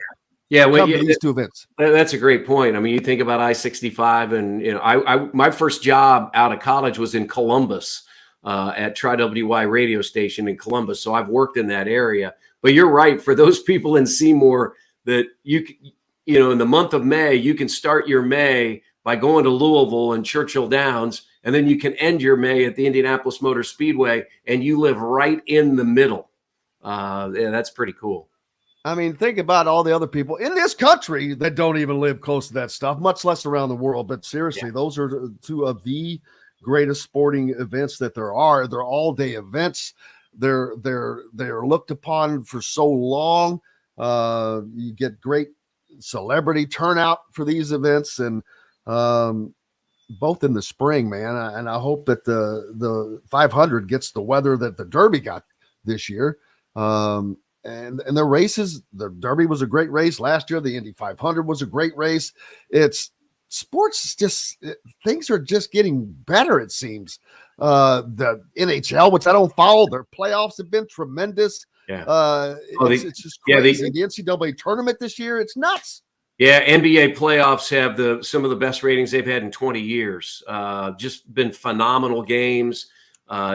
Yeah, come to these two events. That's a great point. I mean, you think about I-65, and I my first job out of college was in Columbus, at Tri-WY radio station in Columbus. So I've worked in that area. But you're right, for those people in Seymour, that in the month of May, you can start your May by going to Louisville and Churchill Downs, and then you can end your May at the Indianapolis Motor Speedway, and you live right in the middle. That's pretty cool. I mean, think about all the other people in this country that don't even live close to that stuff, much less around the world. But seriously, those are two of the greatest sporting events that there are. They're all-day events. They're looked upon for so long. You get great celebrity turnout for these events, and both in the spring, man. And I hope that the 500 gets the weather that the Derby got this year. And the races, the Derby was a great race last year. The Indy 500 was a great race. It's sports, things are just getting better, it seems. The NHL, which I don't follow, their playoffs have been tremendous. It's just crazy. The NCAA tournament this year, it's nuts. Yeah, NBA playoffs have some of the best ratings they've had in 20 years. Just been phenomenal games.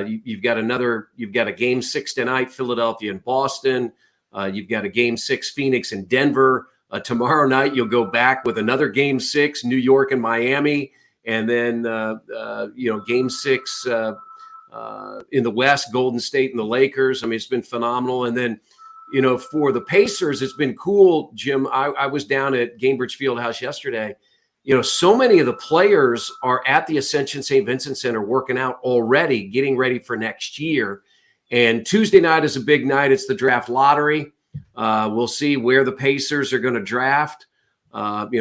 You've got a game 6 tonight, Philadelphia and Boston. You've got a game 6, Phoenix and Denver. Tomorrow night, you'll go back with another game 6, New York and Miami. And then, game 6 in the West, Golden State and the Lakers. I mean, it's been phenomenal. And then, for the Pacers, it's been cool, Jim. I was down at Gainbridge Fieldhouse yesterday. So many of the players are at the Ascension St. Vincent Center working out already, getting ready for next year. And Tuesday night is a big night. It's the draft lottery. We'll see where the Pacers are going to draft. They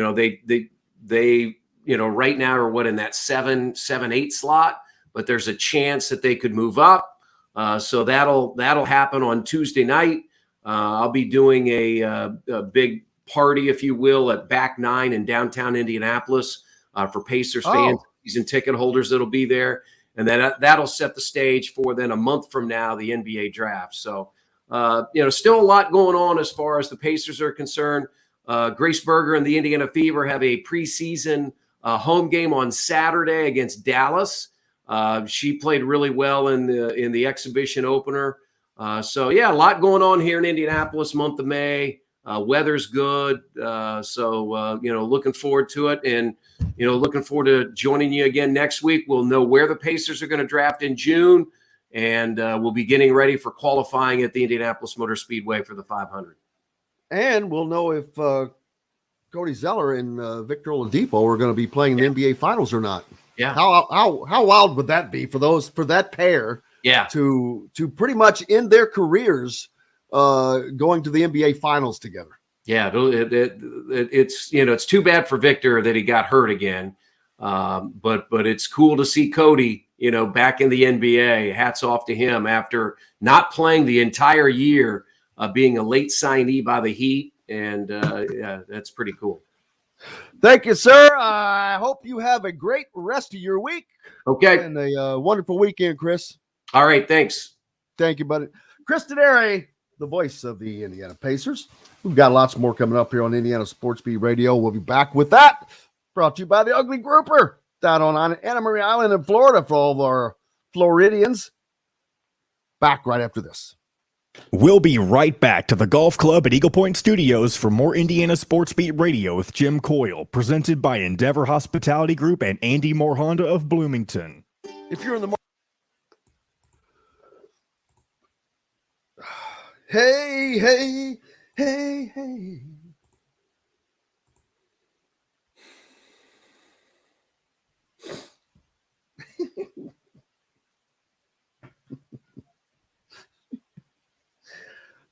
right now are in that 7-8 slot, but there's a chance that they could move up. So that'll happen on Tuesday night. I'll be doing a big party, if you will, at Back 9 in downtown Indianapolis for Pacers fans, season ticket holders that'll be there. And then that'll set the stage for then a month from now, the NBA draft. So, still a lot going on as far as the Pacers are concerned. Grace Berger and the Indiana Fever have a preseason home game on Saturday against Dallas. She played really well in the exhibition opener. A lot going on here in Indianapolis, month of May. Weather's good. So looking forward to it. And, looking forward to joining you again next week. We'll know where the Pacers are going to draft in June. And we'll be getting ready for qualifying at the Indianapolis Motor Speedway for the 500. And we'll know if Cody Zeller and Victor Oladipo are going to be playing the NBA Finals or not. Yeah. How wild would that be for that pair? Yeah. To pretty much end their careers going to the NBA Finals together. Yeah, it's too bad for Victor that he got hurt again. But it's cool to see Cody, back in the NBA. Hats off to him after not playing the entire year, being a late signee by the Heat. And yeah, that's pretty cool. Thank you, sir. I hope you have a great rest of your week. Okay. And a wonderful weekend, Chris. All right. Thanks. Thank you, buddy. Chris Denari, the voice of the Indiana Pacers. We've got lots more coming up here on Indiana Sports Beat Radio. We'll be back with that. Brought to you by the Ugly Grouper down on Anna Marie Island in Florida for all of our Floridians. Back right after this. We'll be right back to the Golf Club at Eagle Point Studios for more Indiana Sports Beat Radio with Jim Coyle, presented by Endeavor Hospitality Group and Andy Moore Honda of Bloomington. If you're in the Hey.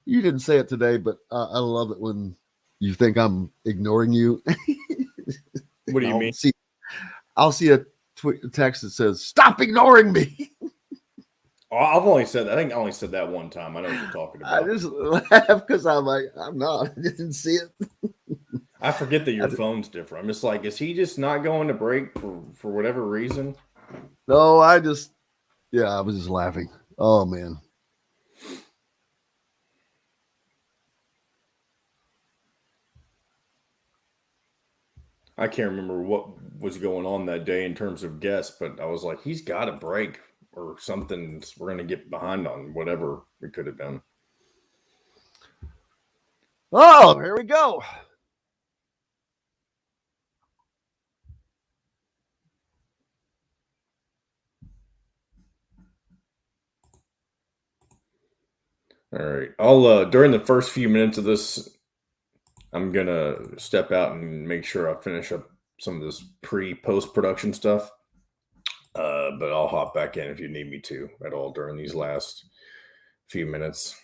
You didn't say it today, but I love it when you think I'm ignoring you. What do you mean? I'll see a text that says, "Stop ignoring me." Oh, I've only said that. I think I only said that one time. I know what you're talking about. I just laugh because I'm like, I'm not. I didn't see it. I forget that your phone's different. I'm just like, is he just not going to break for whatever reason? No, I was just laughing. Oh, man. I can't remember what was going on that day in terms of guests, but I was like, he's got a break or something. We're going to get behind on whatever it could have been. Oh, here we go. All right. I'll during the first few minutes of this, I'm gonna step out and make sure I finish up some of this post production stuff. But I'll hop back in if you need me to at all during these last few minutes.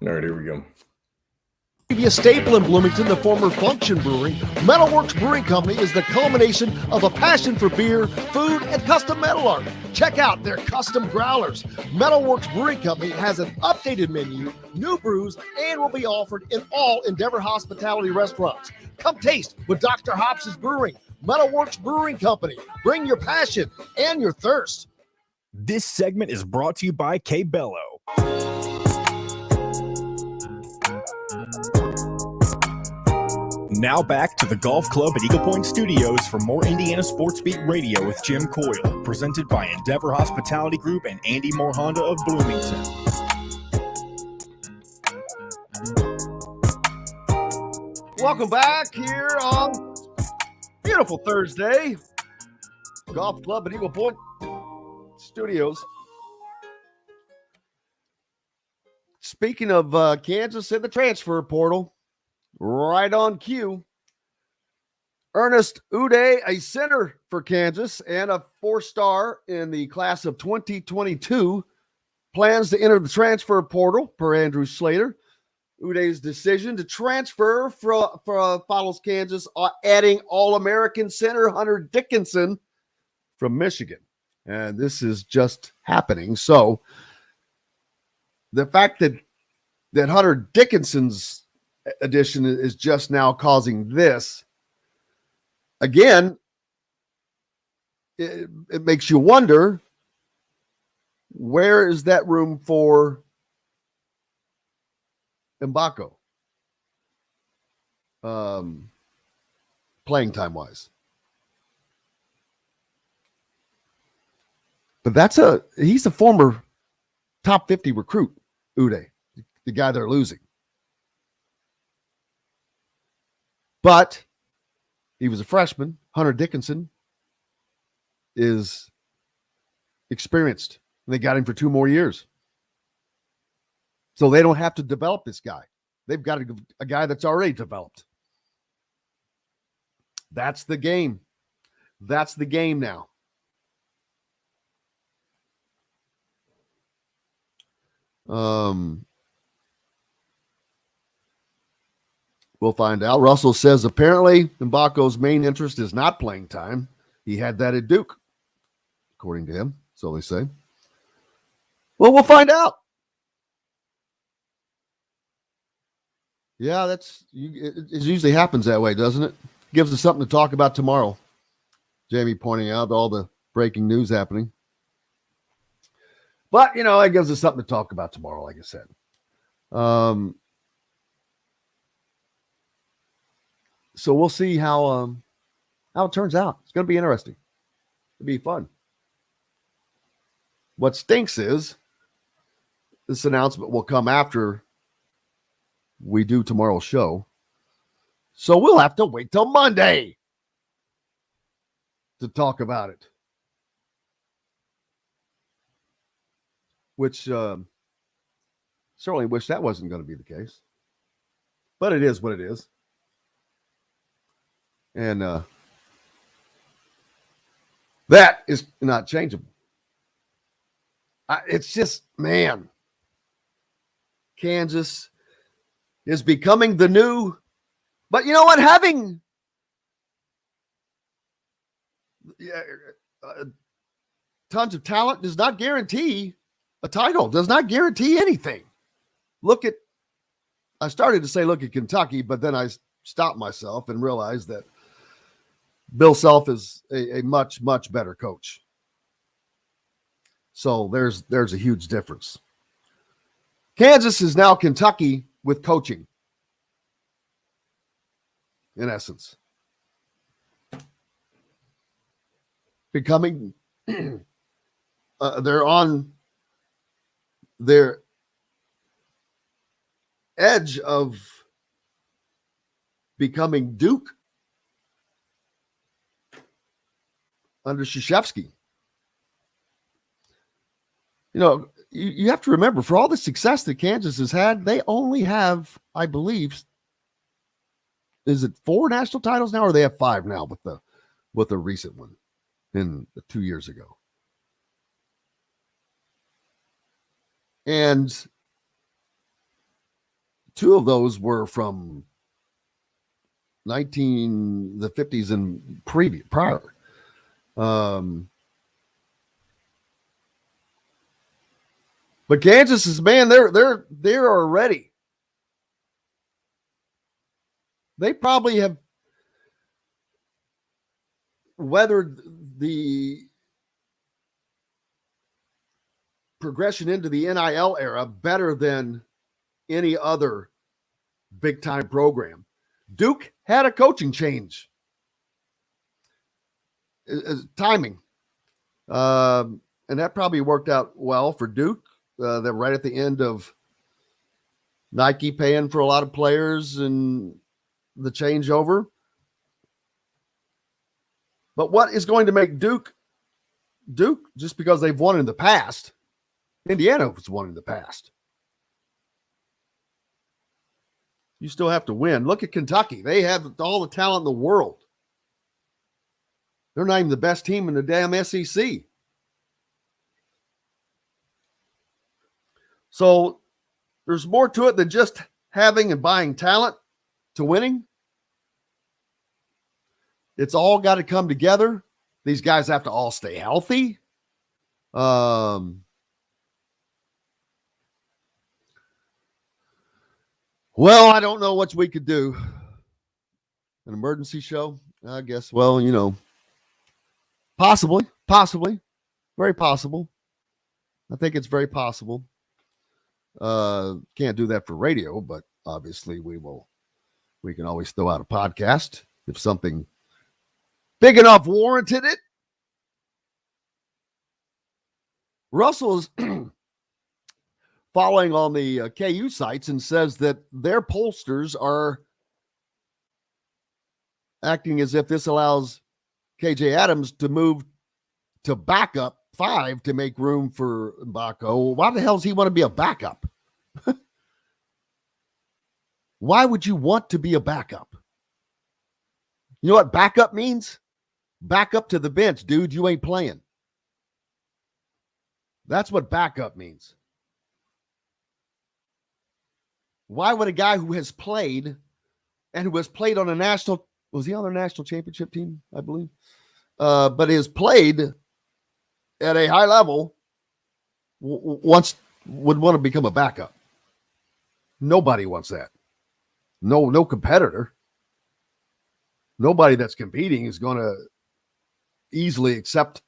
All right, here we go. A staple in Bloomington, the former Function Brewery, Metalworks Brewing Company is the culmination of a passion for beer, food, and custom metal art. Check out their custom growlers. Metalworks Brewing Company has an updated menu, new brews, and will be offered in all Endeavor Hospitality restaurants. Come taste with Dr. Hops' Brewing. Metalworks Brewing Company. Bring your passion and your thirst. This segment is brought to you by K Bello. Now back to the Golf Club at Eagle Point Studios for more Indiana Sports Beat Radio with Jim Coyle, presented by Endeavor Hospitality Group and Andy Moore Honda of Bloomington. Welcome back here on beautiful Thursday. Golf Club at Eagle Point Studios. Speaking of Kansas in the transfer portal, right on cue, Ernest Uday, a center for Kansas and a 4-star in the class of 2022, plans to enter the transfer portal per Andrew Slater. Uday's decision to transfer follows Kansas adding All-American center Hunter Dickinson from Michigan. And this is just happening. So the fact that Hunter Dickinson's addition is just now causing this, again, it makes you wonder, where is that room for Mbako? Playing time wise. But he's a former top 50 recruit, Uday, the guy they're losing. But he was a freshman. Hunter Dickinson is experienced. And they got him for 2 more years. So they don't have to develop this guy. They've got a guy that's already developed. That's the game. That's the game now. We'll find out. Russell says apparently Mbako's main interest is not playing time. He had that at Duke, according to him. So they say. Well, we'll find out. Yeah, it usually happens that way, doesn't it? Gives us something to talk about tomorrow. Jamie pointing out all the breaking news happening. But, it gives us something to talk about tomorrow, like I said. So we'll see how it turns out. It's going to be interesting. It'll be fun. What stinks is this announcement will come after we do tomorrow's show. So we'll have to wait till Monday to talk about it. Which certainly wish that wasn't going to be the case. But it is what it is. And that is not changeable. It's just, man, Kansas is becoming the new, but you know what? Having tons of talent does not guarantee a title, does not guarantee anything. I started to say look at Kentucky, but then I stopped myself and realized that Bill Self is a much, much better coach. So there's a huge difference. Kansas is now Kentucky with coaching, in essence. Becoming, they're on their edge of becoming Duke under Krzyzewski. You have to remember, for all the success that Kansas has had, they only have, I believe, is it 4 national titles now, or they have 5 now with the recent one in 2 years ago. And 2 of those were from the 50s and prior. But Kansas is, man, they're already. They probably have weathered the progression into the NIL era better than any other big-time program. Duke had a coaching change. Timing. And that probably worked out well for Duke. They're right at the end of Nike paying for a lot of players and the changeover. But what is going to make Duke, just because they've won in the past? Indiana has won in the past. You still have to win. Look at Kentucky. They have all the talent in the world. They're not even the best team in the damn SEC. So there's more to it than just having and buying talent to winning. It's all got to come together. These guys have to all stay healthy. Well, I don't know what we could do. An emergency show, I guess. Well, possibly, very possible. I think it's very possible. Can't do that for radio, but obviously we can always throw out a podcast if something big enough warranted it. Russell's following on the KU sites and says that their pollsters are acting as if this allows KJ Adams to move to backup 5 to make room for Mbako. Why the hell does he want to be a backup? Why would you want to be a backup? You know what backup means? Backup to the bench, dude. You ain't playing. That's what backup means. Why would a guy who has played and who has played on was he on their national championship team, I believe? But has played at a high level would want to become a backup. Nobody wants that. No competitor. Nobody that's competing is going to easily accept,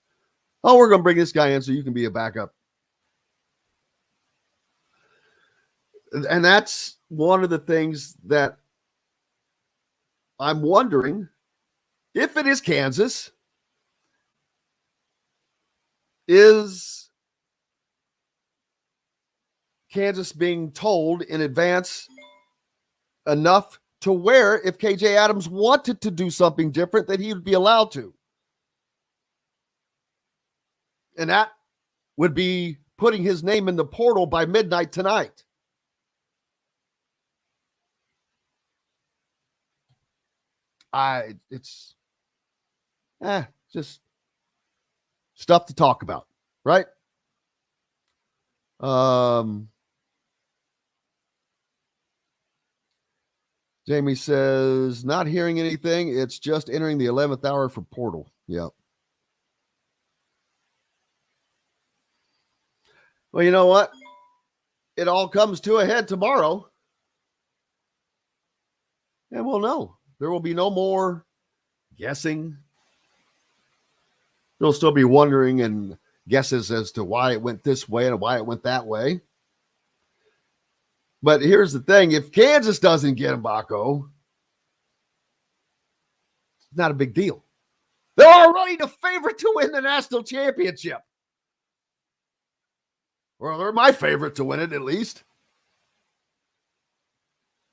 oh, we're going to bring this guy in so you can be a backup. And that's one of the things that I'm wondering, if it is Kansas, is Kansas being told in advance enough to where if KJ Adams wanted to do something different, that he would be allowed to? And that would be putting his name in the portal by midnight tonight. It's just stuff to talk about, right? Jamie says, not hearing anything. It's just entering the 11th hour for portal. Yep. Well, you know what? It all comes to a head tomorrow. And we'll know. There will be no more guessing. You'll still be wondering and guesses as to why it went this way and why it went that way. But here's the thing. If Kansas doesn't get Mbako, it's not a big deal. They're already the favorite to win the national championship. Well, they're my favorite to win it, at least.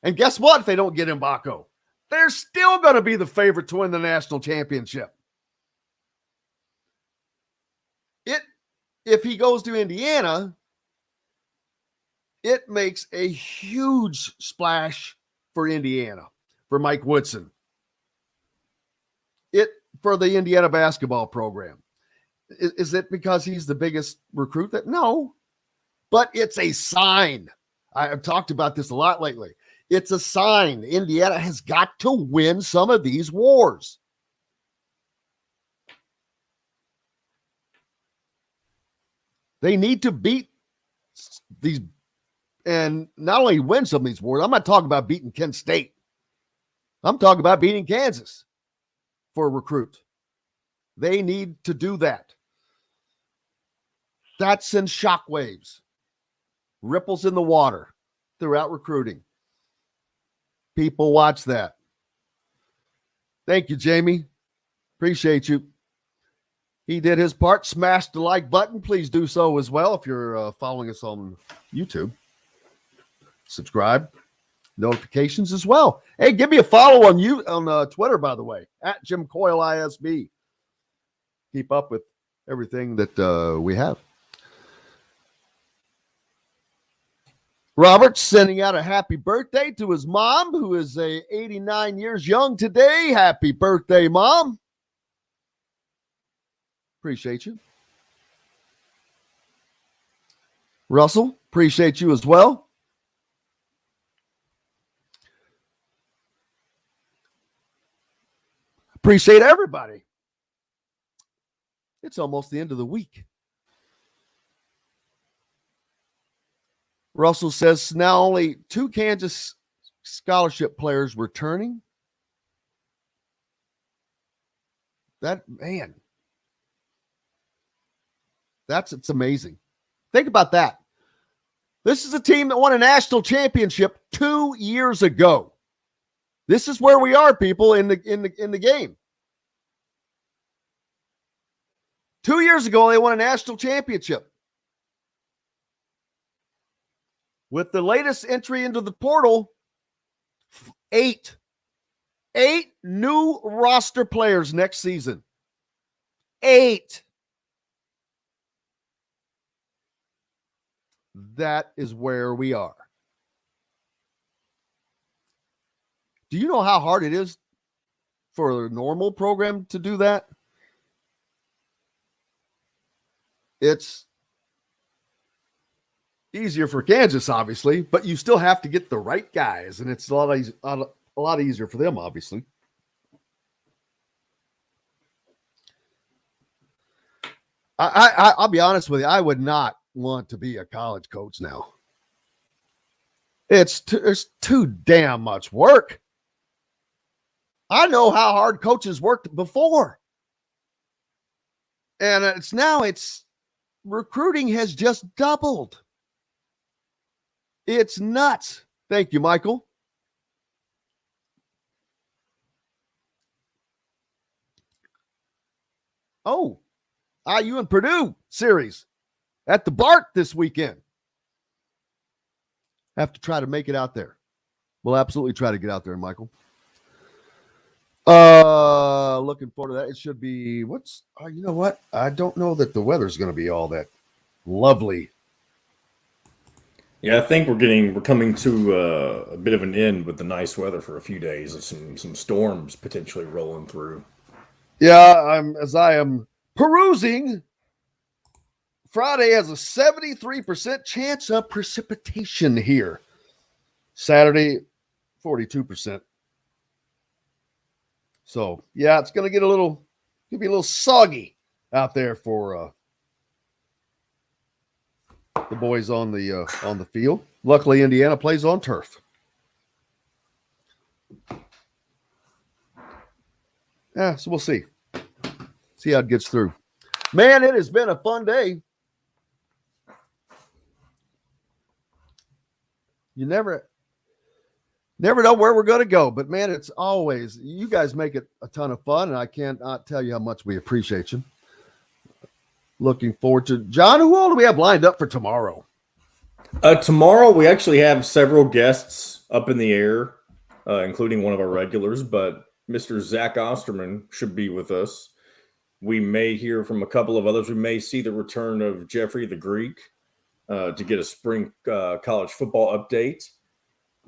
And guess what? If they don't get Mbako, they're still going to be the favorite to win the national championship. If he goes to Indiana, it makes a huge splash for Indiana, for Mike Woodson. For the Indiana basketball program. Is it because he's the biggest recruit? No, but it's a sign. I've talked about this a lot lately. It's a sign. Indiana has got to win some of these wars. They need to beat these, and not only win some of these wars. I'm not talking about beating Kent State. I'm talking about beating Kansas for a recruit. They need to do that. That sends shockwaves, ripples in the water throughout recruiting. People watch that. Thank you, Jamie. Appreciate you. He did his part. Smash the like button. Please do so as well if you're following us on YouTube. Subscribe. Notifications as well. Hey, give me a follow on Twitter, by the way, at Jim Coyle ISB. Keep up with everything that we have. Robert sending out a happy birthday to his mom, who is 89 years young today. Happy birthday, Mom. Appreciate you. Russell, appreciate you as well. Appreciate everybody. It's almost the end of the week. Russell says now only 2 Kansas scholarship players returning. That, man, it's amazing. Think about that. This is a team that won a national championship 2 years ago. This is where we are, people, in the game. 2 years ago, they won a national championship. With the latest entry into the portal, 8 new roster players next season. 8. That is where we are. Do you know how hard it is for a normal program to do that? It's easier for Kansas, obviously, but you still have to get the right guys, and it's a lot easier for them, obviously. I'll be honest with you. I would not want to be a college coach now. It's too damn much work. I know how hard coaches worked before. And it's recruiting has just doubled. It's nuts. Thank you, Michael. Oh, IU and Purdue series at the Bart this weekend. Have to try to make it out there. We'll absolutely try to get out there, Michael. Looking forward to that. It should be you know what? I don't know that the weather's going to be all that lovely. Yeah, I think we're coming to a bit of an end with the nice weather for a few days and some storms potentially rolling through. Yeah, as I am perusing, Friday has a 73% chance of precipitation here. Saturday, 42%. So, yeah, it's going to be a little soggy out there for the boys on the field. Luckily, Indiana plays on turf. Yeah, so we'll see. See how it gets through. Man, it has been a fun day. You never know where we're going to go, but man, it's always, you guys make it a ton of fun, and I cannot tell you how much we appreciate you. Looking forward to, John, who all do we have lined up for tomorrow? Tomorrow, we actually have several guests up in the air, including one of our regulars, but Mr. Zach Osterman should be with us. We may hear from a couple of others. We may see the return of Jeffrey the Greek to get a spring college football update.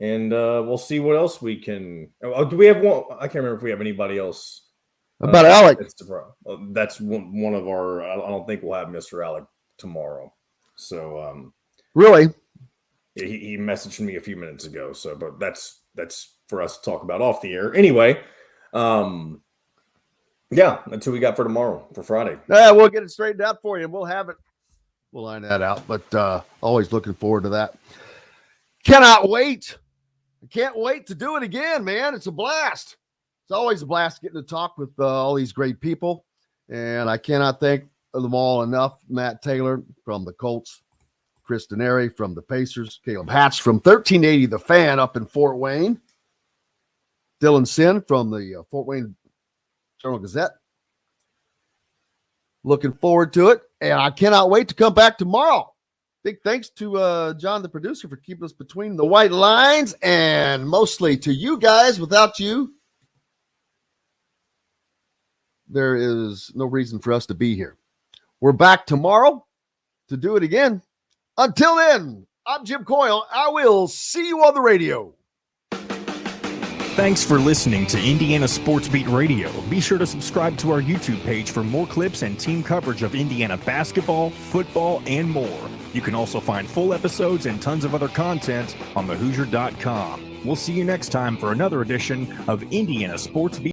And we'll see what else we can. Do we have one? I can't remember if we have anybody else. About Alec? That's one of our. I don't think we'll have Mr. Alec tomorrow. So really, he messaged me a few minutes ago. So, but that's for us to talk about off the air. Anyway, yeah, that's who we got for tomorrow, for Friday. Yeah, we'll get it straightened out for you, and we'll have it. We'll line that out. But always looking forward to that. Cannot wait. I can't wait to do it again, man. It's a blast. It's always a blast getting to talk with all these great people. And I cannot thank them all enough. Matt Taylor from the Colts, Chris Denari from the Pacers, Caleb Hatch from 1380 The Fan up in Fort Wayne, Dylan Sinn from the Fort Wayne Journal-Gazette. Looking forward to it. And I cannot wait to come back tomorrow. Big thanks to John, the producer, for keeping us between the white lines, and mostly to you guys. Without you, there is no reason for us to be here. We're back tomorrow to do it again. Until then, I'm Jim Coyle. I will see you on the radio. Thanks for listening to Indiana Sports Beat Radio. Be sure to subscribe to our YouTube page for more clips and team coverage of Indiana basketball, football, and more. You can also find full episodes and tons of other content on thehoosier.com. We'll see you next time for another edition of Indiana Sports Beat.